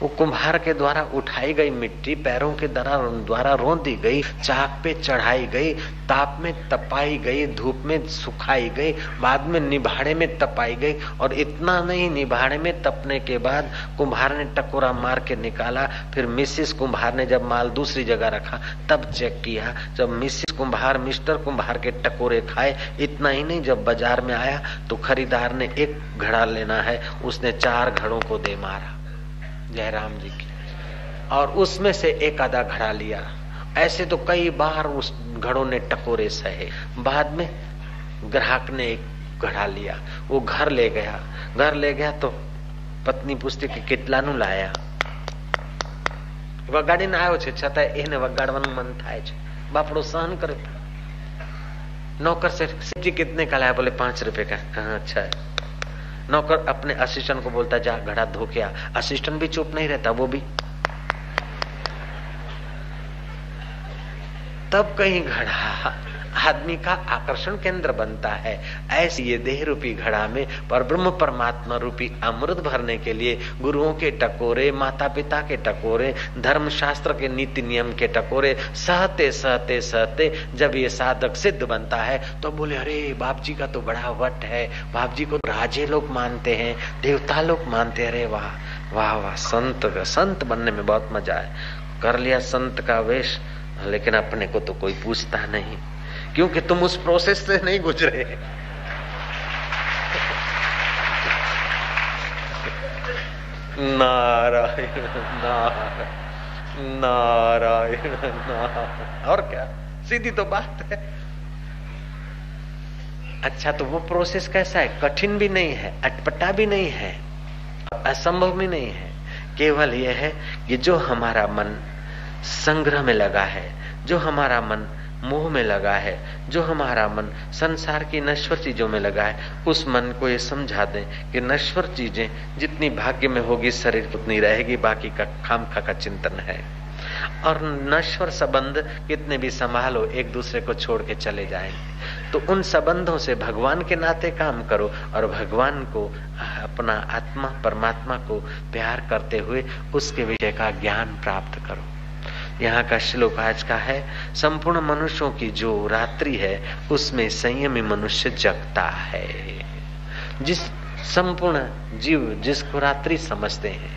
वो कुम्हार के द्वारा उठाई गई मिट्टी पैरों के द्वारा रौंदी गई, चाक पे चढ़ाई गई, ताप में तपाई गई, धूप में सुखाई गई, बाद में निभाड़े में तपाई गई। और इतना नहीं, निभाड़े में तपने के बाद कुम्हार ने टकोरा मार के निकाला, फिर मिसिस कुम्हार ने जब माल दूसरी जगह रखा तब चेक किया। जब मिसिस कुम्हार मिस्टर कुम्हार के टकोरे खाए, इतना ही नहीं, जब बाजार में आया तो खरीदार ने एक घड़ा लेना है, उसने 4 घड़ों को दे मारा जयराम जी की, और उसमें से एक आधा घड़ा लिया। ऐसे तो कई बार उस घड़ों ने टकोरे सहे। बाद में ग्राहक ने एक घड़ा लिया, वो घर ले गया तो पत्नी पूछती कि કેટલા નું લાયા? વગાડીને આવ્યો છે, છતાં એને વગાડવાનું મન થાય છે, બાપડો सहन करे। नौकर से जी कितने का लाया? बोले 5 रुपए का। हाँ अच्छा है। नौकर अपने असिस्टेंट को बोलता जा घड़ा धो के आ। असिस्टेंट भी चुप नहीं रहता, वो भी। तब कहीं घड़ा आदमी का आकर्षण केंद्र बनता है। ऐसे ये देह रूपी घड़ा में परब्रह्म परमात्मा रूपी अमृत भरने के लिए गुरुओं के टकोरे, माता पिता के टकोरे, धर्म शास्त्र के नीति नियम के टकोरे सहते सहते सहते जब ये साधक सिद्ध बनता है तो बोले अरे बाप जी का तो बड़ा वट है, बाप जी को राजे लोग मानते हैं, देवता लोग मानते हैं। अरे वाह वाह वाह, संत बनने में बहुत मजा है। कर लिया संत का वेश, लेकिन अपने को तो कोई पूछता नहीं, क्योंकि तुम उस प्रोसेस से नहीं गुजरे। नारायण नारायण नारायण नारायण, और क्या, सीधी तो बात है। अच्छा, तो वो प्रोसेस कैसा है? कठिन भी नहीं है, अटपटा भी नहीं है, असंभव भी नहीं है। केवल यह है कि जो हमारा मन संग्रह में लगा है, जो हमारा मन मोह में लगा है, जो हमारा मन संसार की नश्वर चीजों में लगा है, उस मन को ये समझा दें कि नश्वर चीजें जितनी भाग्य में होगी शरीर उतनी रहेगी, बाकी का खामखा का चिंतन है। और नश्वर संबंध कितने भी संभालो एक दूसरे को छोड़ के चले जाएंगे। तो उन संबंधों से भगवान के नाते काम करो और भगवान को, अपना आत्मा परमात्मा को प्यार करते हुए उसके विषय का ज्ञान प्राप्त करो। यहाँ का श्लोक आज का है, संपूर्ण मनुष्यों की जो रात्रि है उसमें संयमी मनुष्य जगता है। जिस संपूर्ण जीव जिसको रात्रि समझते हैं,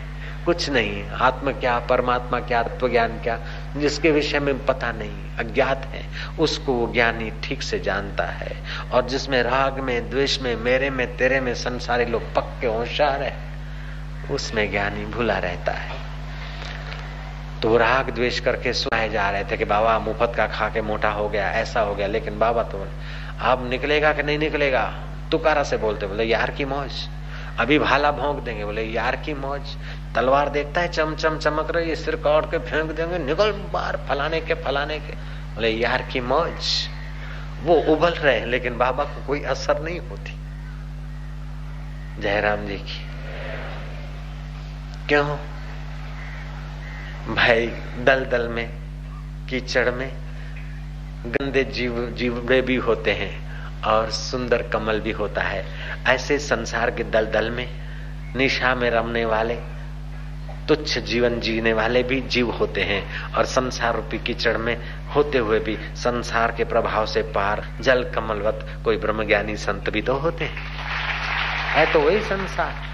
कुछ नहीं, आत्मा क्या, परमात्मा क्या, तत्व ज्ञान क्या, जिसके विषय में पता नहीं, अज्ञात है, उसको वो ज्ञानी ठीक से जानता है। और जिसमें राग में, द्वेष में, मेरे में, तेरे में संसारी लोग पक्के होशियार है, उसमें ज्ञानी भूला रहता है। तो राग द्वेष करके सुनाए जा रहे थे कि बाबा मुफ्त का खा के मोटा हो गया, ऐसा हो गया, लेकिन बाबा तो अब निकलेगा कि नहीं निकलेगा? तुकारा से बोलते, बोले यार की मौज, अभी भाला भोंक देंगे, बोले यार की मौज। तलवार देखता है चमचम चमक रही है, सिर काट के फेंक देंगे, निकल बाहर, फलाने के, बोले यार की मौज। वो उबल रहे लेकिन बाबा को कोई असर नहीं होती। जयराम जी की। क्यों भाई? दलदल में, कीचड़ में गंदे जीवड़े भी होते हैं और सुंदर कमल भी होता है। ऐसे संसार के दलदल में निशा में रमने वाले, तुच्छ जीवन जीने वाले भी जीव होते हैं, और संसार रूपी कीचड़ में होते हुए भी संसार के प्रभाव से पार जल कमलवत कोई ब्रह्मज्ञानी संत भी तो होते हैं। है तो वही संसार।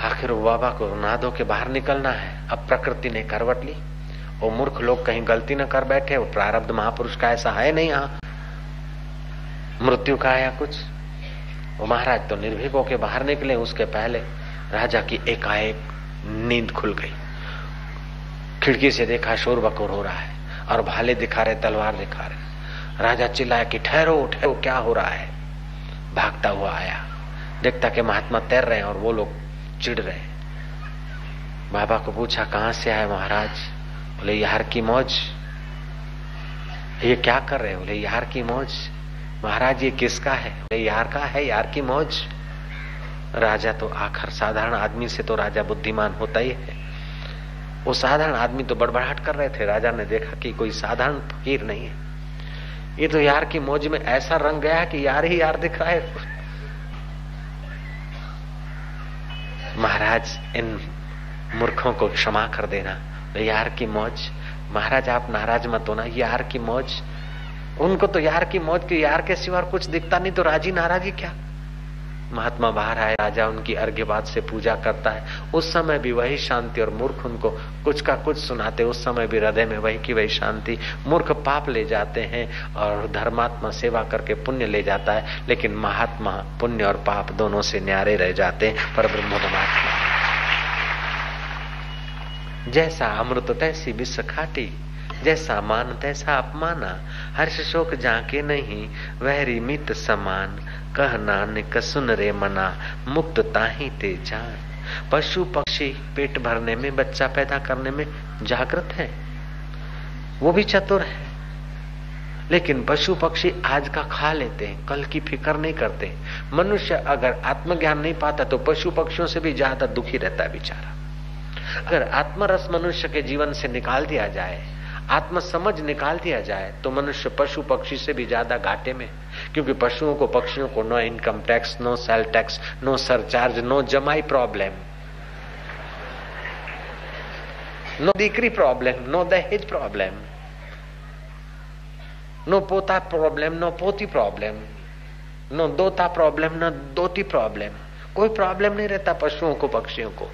आखिर बाबा को नहा धो के बाहर निकलना है। अब प्रकृति ने करवट ली। वो मूर्ख लोग कहीं गलती न कर बैठे, वो प्रारब्ध महापुरुष का ऐसा है नहीं, यहाँ मृत्यु का या कुछ। वो महाराज तो निर्भीक होके बाहर निकले, उसके पहले राजा की एकाएक नींद खुल गई। खिड़की से देखा शोर बकोर हो रहा है और भाले दिखा रहे, तलवार दिखा रहे। राजा चिल्लाया कि ठहरो ठहरो, क्या हो रहा है? भागता हुआ आया, देखता कि महात्मा तैर रहे हैं और वो लोग चिढ़ रहे। बाबा को पूछा कहां से आए महाराज? बोले यार की मौज। ये क्या कर रहे? बोले यार की मौज। महाराज ये किसका है? यार का है, यार की मौज। राजा तो आखिर साधारण आदमी से तो राजा बुद्धिमान होता ही है। वो साधारण आदमी तो बड़बड़ाहट कर रहे थे। राजा ने देखा कि कोई साधारण फकीर नहीं है, ये तो यार की मौज में ऐसा रंग गया कि यार ही यार दिख रहा है। महाराज इन मूर्खों को क्षमा कर देना, यार की मौज। महाराज आप नाराज मत होना, यार की मौज। उनको तो यार की मौज की, यार के सिवा कुछ दिखता नहीं, तो राजी नाराजी क्या। महात्मा बाहर आए, राजा उनकी अर्घ्यपात से पूजा करता है। उस समय भी वही शांति और मूर्ख उनको कुछ का कुछ सुनाते, उस समय भी हृदय में वही की वही शांति। मूर्ख पाप ले जाते हैं और धर्मात्मा सेवा करके पुण्य ले जाता है, लेकिन महात्मा पुण्य और पाप दोनों से न्यारे रह जाते हैं। पर ब्रह्म परमात्मा जैसा अमृत तैसी विष खाटी, जैसा मान तैसा अपमाना, हर्ष शोक जाके नहीं वहरी मित समान, कह नानक सुन रे मना मुक्त ताही ते जान। पशु पक्षी पेट भरने में, बच्चा पैदा करने में जागृत है, वो भी चतुर है, लेकिन पशु पक्षी आज का खा लेते हैं, कल की फिक्र नहीं करते। मनुष्य अगर आत्मज्ञान नहीं पाता तो पशु पक्षियों से भी ज्यादा दुखी रहता है बेचारा। अगर आत्मरस मनुष्य के जीवन से निकाल दिया जाए, आत्म समझ निकाल दिया जाए, तो मनुष्य पशु पक्षी से भी ज्यादा घाटे में। क्योंकि पशुओं को पक्षियों को no income tax, no sale tax, no surcharge, no जमाई प्रॉब्लम, नो दीकरी प्रॉब्लम, नो दहेज प्रॉब्लम, नो पोता प्रॉब्लम, नो पोती प्रॉब्लम, नो दोता प्रॉब्लम, नो दोती प्रॉब्लम। कोई प्रॉब्लम नहीं रहता पशुओं को पक्षियों को।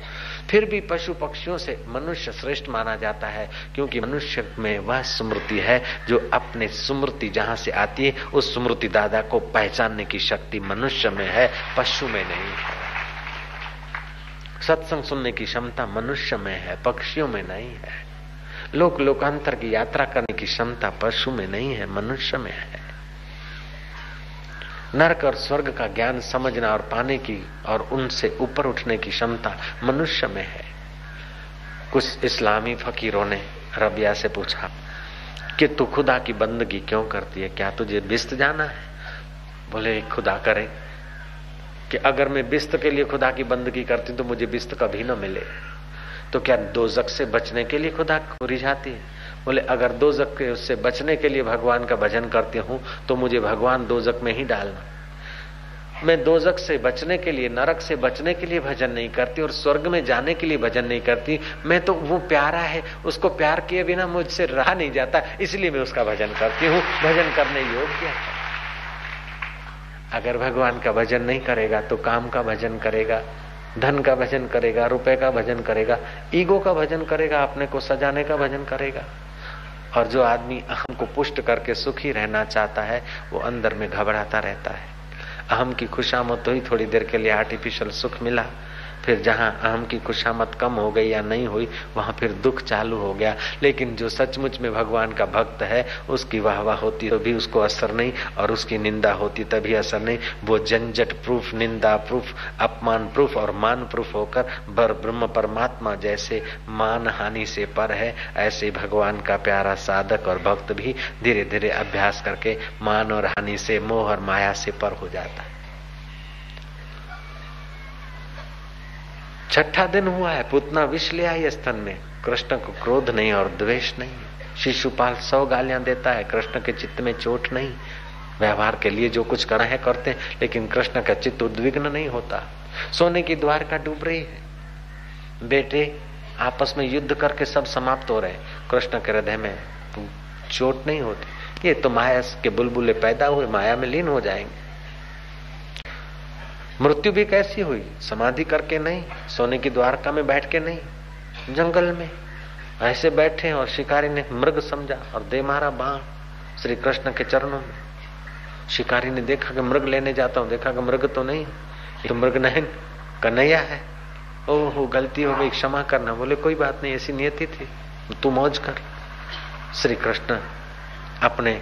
फिर भी पशु पक्षियों से मनुष्य श्रेष्ठ माना जाता है, क्योंकि मनुष्य में वह स्मृति है जो अपने स्मृति जहां से आती है उस स्मृति दादा को पहचानने की शक्ति मनुष्य में है, पशु में नहीं है। सत्संग सुनने की क्षमता मनुष्य में है, पक्षियों में नहीं है। लोक लोकांतर की यात्रा करने की क्षमता पशु में नहीं है, मनुष्य में है। नरक और स्वर्ग का ज्ञान समझना और पाने की और उनसे ऊपर उठने की क्षमता मनुष्य में है। कुछ इस्लामी फकीरों ने रबिया से पूछा कि तू खुदा की बंदगी क्यों करती है, क्या तुझे बिस्त जाना है? बोले खुदा करे कि अगर मैं बिस्त के लिए खुदा की बंदगी करती तो मुझे बिस्त कभी न मिले, तो क्या दोजक से बचने के लिए खुदा को रिझाती है? बोले अगर दोजक के उससे बचने के लिए भगवान का भजन करती हूँ तो मुझे भगवान दोजक में ही डालना। मैं दोजक से बचने के लिए, नरक से बचने के लिए भजन नहीं करती और स्वर्ग में जाने के लिए भजन नहीं करती। मैं तो वो प्यारा है, उसको प्यार किए बिना मुझसे रहा नहीं जाता, इसलिए मैं उसका भजन करती हूँ। भजन करने योग्य है। अगर भगवान का भजन नहीं करेगा तो काम का भजन करेगा, धन का भजन करेगा, रुपए का भजन करेगा, ईगो का भजन करेगा, अपने को सजाने का भजन करेगा। और जो आदमी अहम को पुष्ट करके सुखी रहना चाहता है वो अंदर में घबराता रहता है। अहम की खुशामद तो ही थोड़ी देर के लिए आर्टिफिशियल सुख मिला, फिर जहां अहम की खुशामद कम हो गई या नहीं हुई वहां फिर दुख चालू हो गया। लेकिन जो सचमुच में भगवान का भक्त है उसकी वाहवाह होती तो भी उसको असर नहीं, और उसकी निंदा होती तभी असर नहीं। वो झंझट प्रूफ, निंदा प्रूफ, अपमान प्रूफ और मान प्रूफ होकर ब्रह्म परमात्मा जैसे मान हानि से पर है, ऐसे भगवान का प्यारा साधक और भक्त भी धीरे धीरे अभ्यास करके मान और हानि से, मोह और माया से पर हो जाता है। छठा दिन हुआ है, पूतना विष ले आई स्तन में। कृष्ण को क्रोध नहीं और द्वेष नहीं। शिशुपाल 100 गालियां देता है, कृष्ण के चित्त में चोट नहीं। व्यवहार के लिए जो कुछ करना है करते हैं, लेकिन कृष्ण का चित्त उद्विग्न नहीं होता। सोने की द्वारका डूब रही है, बेटे आपस में युद्ध करके सब समाप्त हो रहे, कृष्ण के हृदय में चोट नहीं होती। ये तो माया के बुलबुले पैदा हुए, माया में लीन हो जाएंगे। मृत्यु भी कैसी हुई, समाधि करके नहीं, सोने की द्वारका में बैठ के नहीं, जंगल में ऐसे बैठे और शिकारी ने मृग समझा और दे मारा बाण श्री कृष्ण के चरणों में। शिकारी ने देखा कि मृग लेने जाता हूं, देखा कि मृग तो नहीं, ये तो मृग नहीं कन्हैया है। ओहो गलती हो गई, क्षमा करना। बोले कोई बात नहीं, ऐसी नियति थी, तू मौज कर। श्री कृष्ण अपने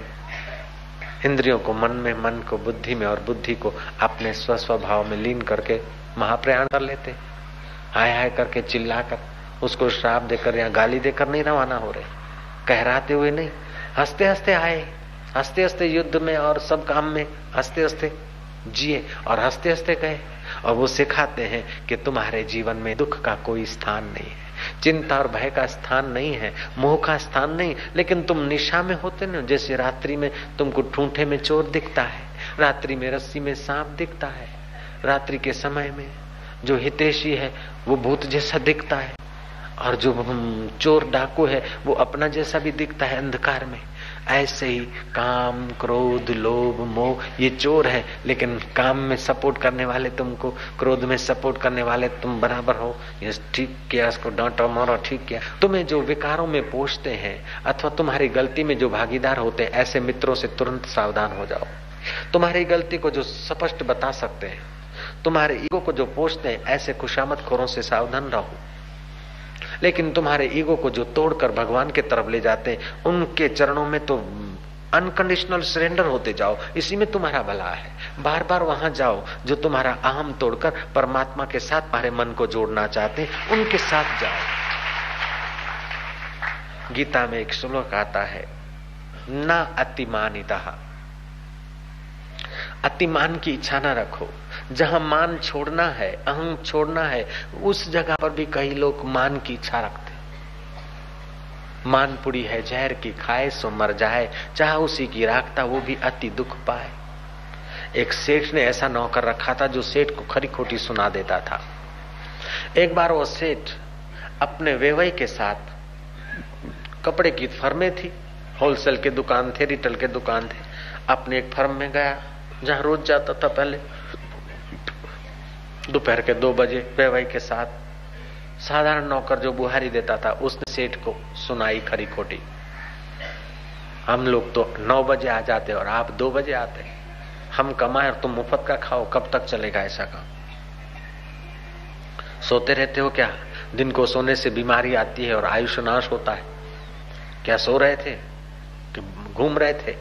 इंद्रियों को मन में, मन को बुद्धि में और बुद्धि को अपने स्वस्वभाव में लीन करके महाप्रयाण कर लेते। हाय हाय करके चिल्लाकर, उसको श्राप देकर या गाली देकर नहीं रवाना हो रहे, कहराते हुए नहीं, हंसते हंसते आए। हंसते हंसते युद्ध में और सब काम में हंसते हंसते जिए और हंसते हंसते गए। और वो सिखाते हैं कि तुम्हारे जीवन में दुख का कोई स्थान नहीं है, चिंता और भय का स्थान नहीं है, मोह का स्थान नहीं। लेकिन तुम निशा में होते ना, जैसे रात्रि में तुमको ठूंठे में चोर दिखता है, रात्रि में रस्सी में सांप दिखता है, रात्रि के समय में जो हितैषी है वो भूत जैसा दिखता है, और जो चोर डाकू है वो अपना जैसा भी दिखता है अंधकार में। ऐसे ही काम, क्रोध, लोभ, मोह ये चोर है, लेकिन काम में सपोर्ट करने वाले तुमको, क्रोध में सपोर्ट करने वाले तुम बराबर हो। ये ठीक किया, इसको डांटा मारा, ठीक किया। तुम्हें जो विकारों में पोषते हैं अथवा तुम्हारी गलती में जो भागीदार होते हैं, ऐसे मित्रों से तुरंत सावधान हो जाओ। तुम्हारी गलती को जो स्पष्ट बता सकते हैं, तुम्हारे ईगो को जो पोषते हैं, ऐसे खुशामदखोरों से सावधान रहो। लेकिन तुम्हारे ईगो को जो तोड़कर भगवान के तरफ ले जाते हैं, उनके चरणों में तो अनकंडीशनल सरेंडर होते जाओ, इसी में तुम्हारा भला है। बार बार वहां जाओ जो तुम्हारा अहम तोड़कर परमात्मा के साथ तुम्हारे मन को जोड़ना चाहते हैं, उनके साथ जाओ। गीता में एक श्लोक आता है, ना अतिमानितः, अतिमान की इच्छा न रखो। जहां मान छोड़ना है, अहम छोड़ना है, उस जगह पर भी कई लोग मान की इच्छा रखते। मान पुड़ी है जहर की, खाए सो मर जाए, चाहे उसी की राखता वो भी अति दुख पाए। एक सेठ ने ऐसा नौकर रखा था जो सेठ को खरी खोटी सुना देता था। एक बार वो सेठ अपने वेवई के साथ, कपड़े की फर्में थी, होलसेल के दुकान थे, रिटेल के दुकान थे, अपने एक फर्म में गया जहां रोज जाता था। पहले दोपहर के 2 बजे वेवई के साथ, साधारण नौकर जो बुहारी देता था, उसने सेठ को सुनाई खरी खोटी। हम लोग तो 9 बजे आ जाते और आप 2 बजे आते, हम कमाए और तुम मुफ्त का खाओ, कब तक चलेगा ऐसा काम? सोते रहते हो क्या? दिन को सोने से बीमारी आती है और आयुष्य नाश होता है। क्या सो रहे थे कि घूम रहे थे?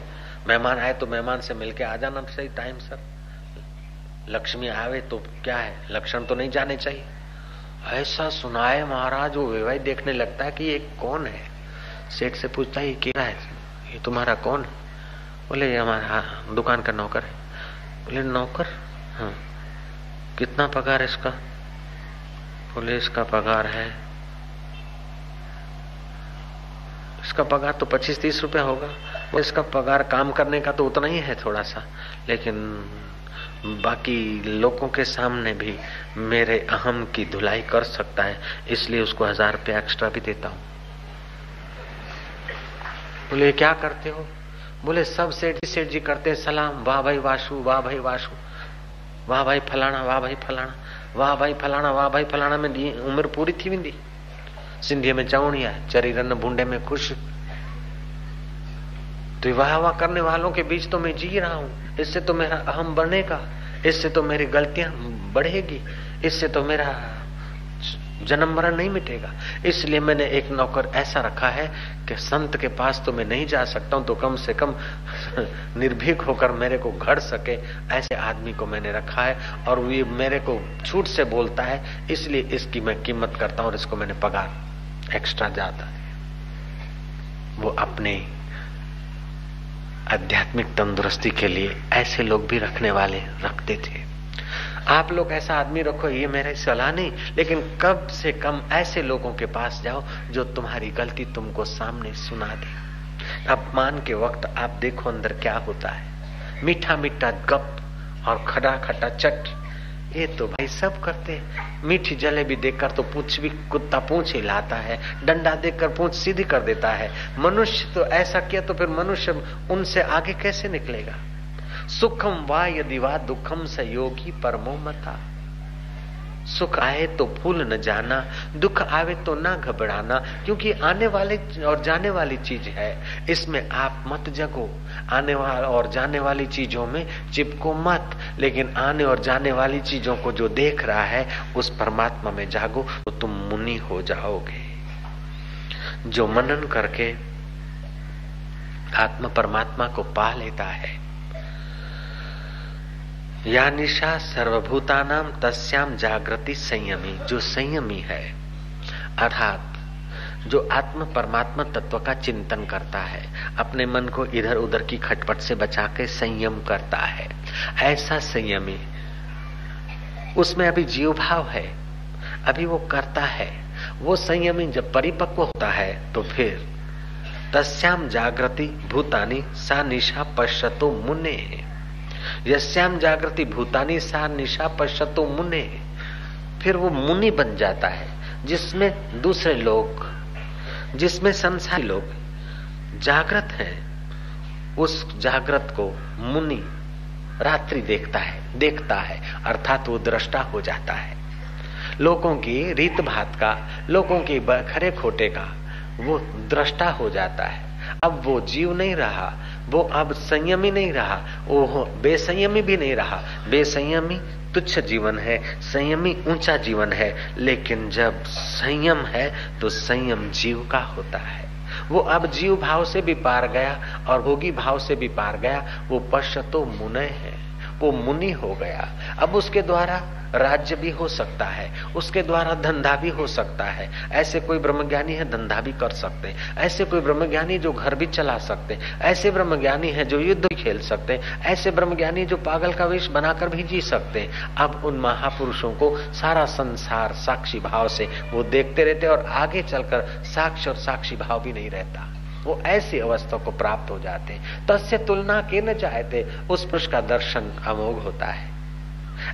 मेहमान आए तो मेहमान से मिलके आ जाना सही टाइम सर। लक्ष्मी आवे तो क्या है, लक्षण तो नहीं जाने चाहिए। ऐसा सुनाए महाराज, वो वेवाई देखने लगता है कि ये कौन है। सेठ से पूछता है, ये क्या है, ये तुम्हारा कौन है? बोले ये हमारा दुकान का नौकर है। बोले नौकर? हाँ। कितना पगार है इसका? बोले इसका पगार है, इसका पगार तो 25-30 रुपया होगा। इसका पगार काम करने का तो उतना ही है थोड़ा सा, लेकिन बाकी लोगों के सामने भी मेरे अहम की धुलाई कर सकता है, इसलिए उसको 1000 रुपया एक्स्ट्रा भी देता हूं। बोले क्या करते हो? बोले सब सेठ जी करते हैं सलाम, वाह भाई वाशु, वाह भाई वाशु, वाह भाई फलाना, वाह भाई फलाना, वाह भाई फलाना, वाह भाई फलाना में उम्र पूरी थी विंदी। सिंधी में चवणिया, चरी रन भूडे में खुश। तो वाह वाह करने वालों के बीच तो मैं जी रहा हूं, इससे तो मेरा अहम बढ़ेगा, इससे तो मेरी गलतियां बढ़ेगी, इससे तो मेरा जन्म मरण नहीं मिटेगा। इसलिए मैंने एक नौकर ऐसा रखा है कि संत के पास तो मैं नहीं जा सकता हूं, तो कम से कम निर्भीक होकर मेरे को घड़ सके, ऐसे आदमी को मैंने रखा है। और ये मेरे को छूट से बोलता है, इसलिए इसकी मैं कीमत करता हूं और इसको मैंने पगार एक्स्ट्रा जाता है। वो अपने आध्यात्मिक तंदुरुस्ती के लिए ऐसे लोग भी रखने वाले रखते थे। आप लोग ऐसा आदमी रखो, ये मेरी सलाह नहीं, लेकिन कम से कम ऐसे लोगों के पास जाओ जो तुम्हारी गलती तुमको सामने सुना दे। अपमान के वक्त आप देखो अंदर क्या होता है। मीठा मीठा गप और खड़ा खटा चट, ये तो भाई सब करते हैं। मीठी जलेबी देखकर तो पूंछ भी कुत्ता पूंछ हिलाता है, डंडा देखकर पूंछ सीधी कर देता है। मनुष्य तो ऐसा किया तो फिर मनुष्य उनसे आगे कैसे निकलेगा? सुखम वा यदि वा दुखम स योगी परमो मता। सुख आए तो भूल न जाना, दुख आवे तो ना घबराना, क्योंकि आने वाले और जाने वाली चीज है, इसमें आप मत जगो। आने वाला और जाने वाली चीजों में चिपको मत, लेकिन आने और जाने वाली चीजों को जो देख रहा है उस परमात्मा में जागो, तो तुम मुनि हो जाओगे। जो मनन करके आत्मा परमात्मा को पा लेता है, या निशा सर्वभूतानाम तस्याम जागृति संयमी, जो संयमी है, अर्थात जो आत्म परमात्मा तत्व का चिंतन करता है, अपने मन को इधर उधर की खटपट से बचा के संयम करता है, ऐसा संयमी, उसमें अभी जीव भाव है, अभी वो करता है। वो संयमी जब परिपक्व होता है तो फिर तस्याम जागृति भूतानि सा निशा पश्यतो मुने, यस्याम जागृति भूतानि सा निशा पश्यतो मुने, फिर वो मुनि बन जाता है, जिसमें दूसरे लोग, जिसमें संसारी लोग जागृत हैं, उस जागृत को मुनि रात्रि देखता है, अर्थात वो दृष्टा हो जाता है। लोगों की रीत भात का, लोगों की खरे खोटे का वो दृष्टा हो जाता है। अब वो जीव नहीं रहा, वो अब संयमी नहीं रहा, वो बेसंयमी भी नहीं रहा। बेसंयमी तुच्छ जीवन है, संयमी ऊंचा जीवन है, लेकिन जब संयम है तो संयम जीव का होता है। वो अब जीव भाव से भी पार गया और भोगी भाव से भी पार गया। वो पश्यतो मुनय है, वो मुनि हो गया। अब उसके द्वारा राज्य भी हो सकता है, उसके द्वारा धंधा भी हो सकता है। ऐसे कोई ब्रह्मज्ञानी है धंधा भी कर सकते हैं, ऐसे कोई ब्रह्मज्ञानी जो घर भी चला सकते हैं, ऐसे ब्रह्मज्ञानी है जो युद्ध भी खेल सकते हैं, ऐसे ब्रह्मज्ञानी जो पागल का वेश बनाकर भी जी सकते हैं। अब उन महापुरुषों को सारा संसार साक्षी भाव से वो देखते रहते और आगे चलकर साक्ष्य और साक्षी भाव भी नहीं रहता। वो ऐसी अवस्था को प्राप्त हो जाते हैं। तस्य तुलना के न चाहते, उस पुरुष का दर्शन अमोघ होता है।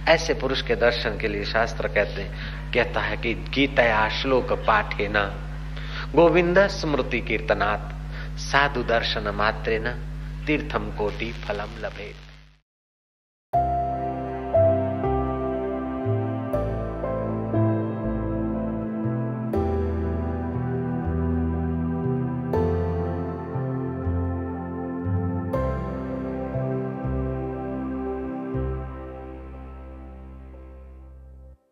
ऐसे पुरुष के दर्शन के लिए शास्त्र कहता है कि गीतया श्लोक पाठे न गोविंद स्मृति कीर्तनात् साधु दर्शन मात्रेन तीर्थम कोटि फलम लभेत।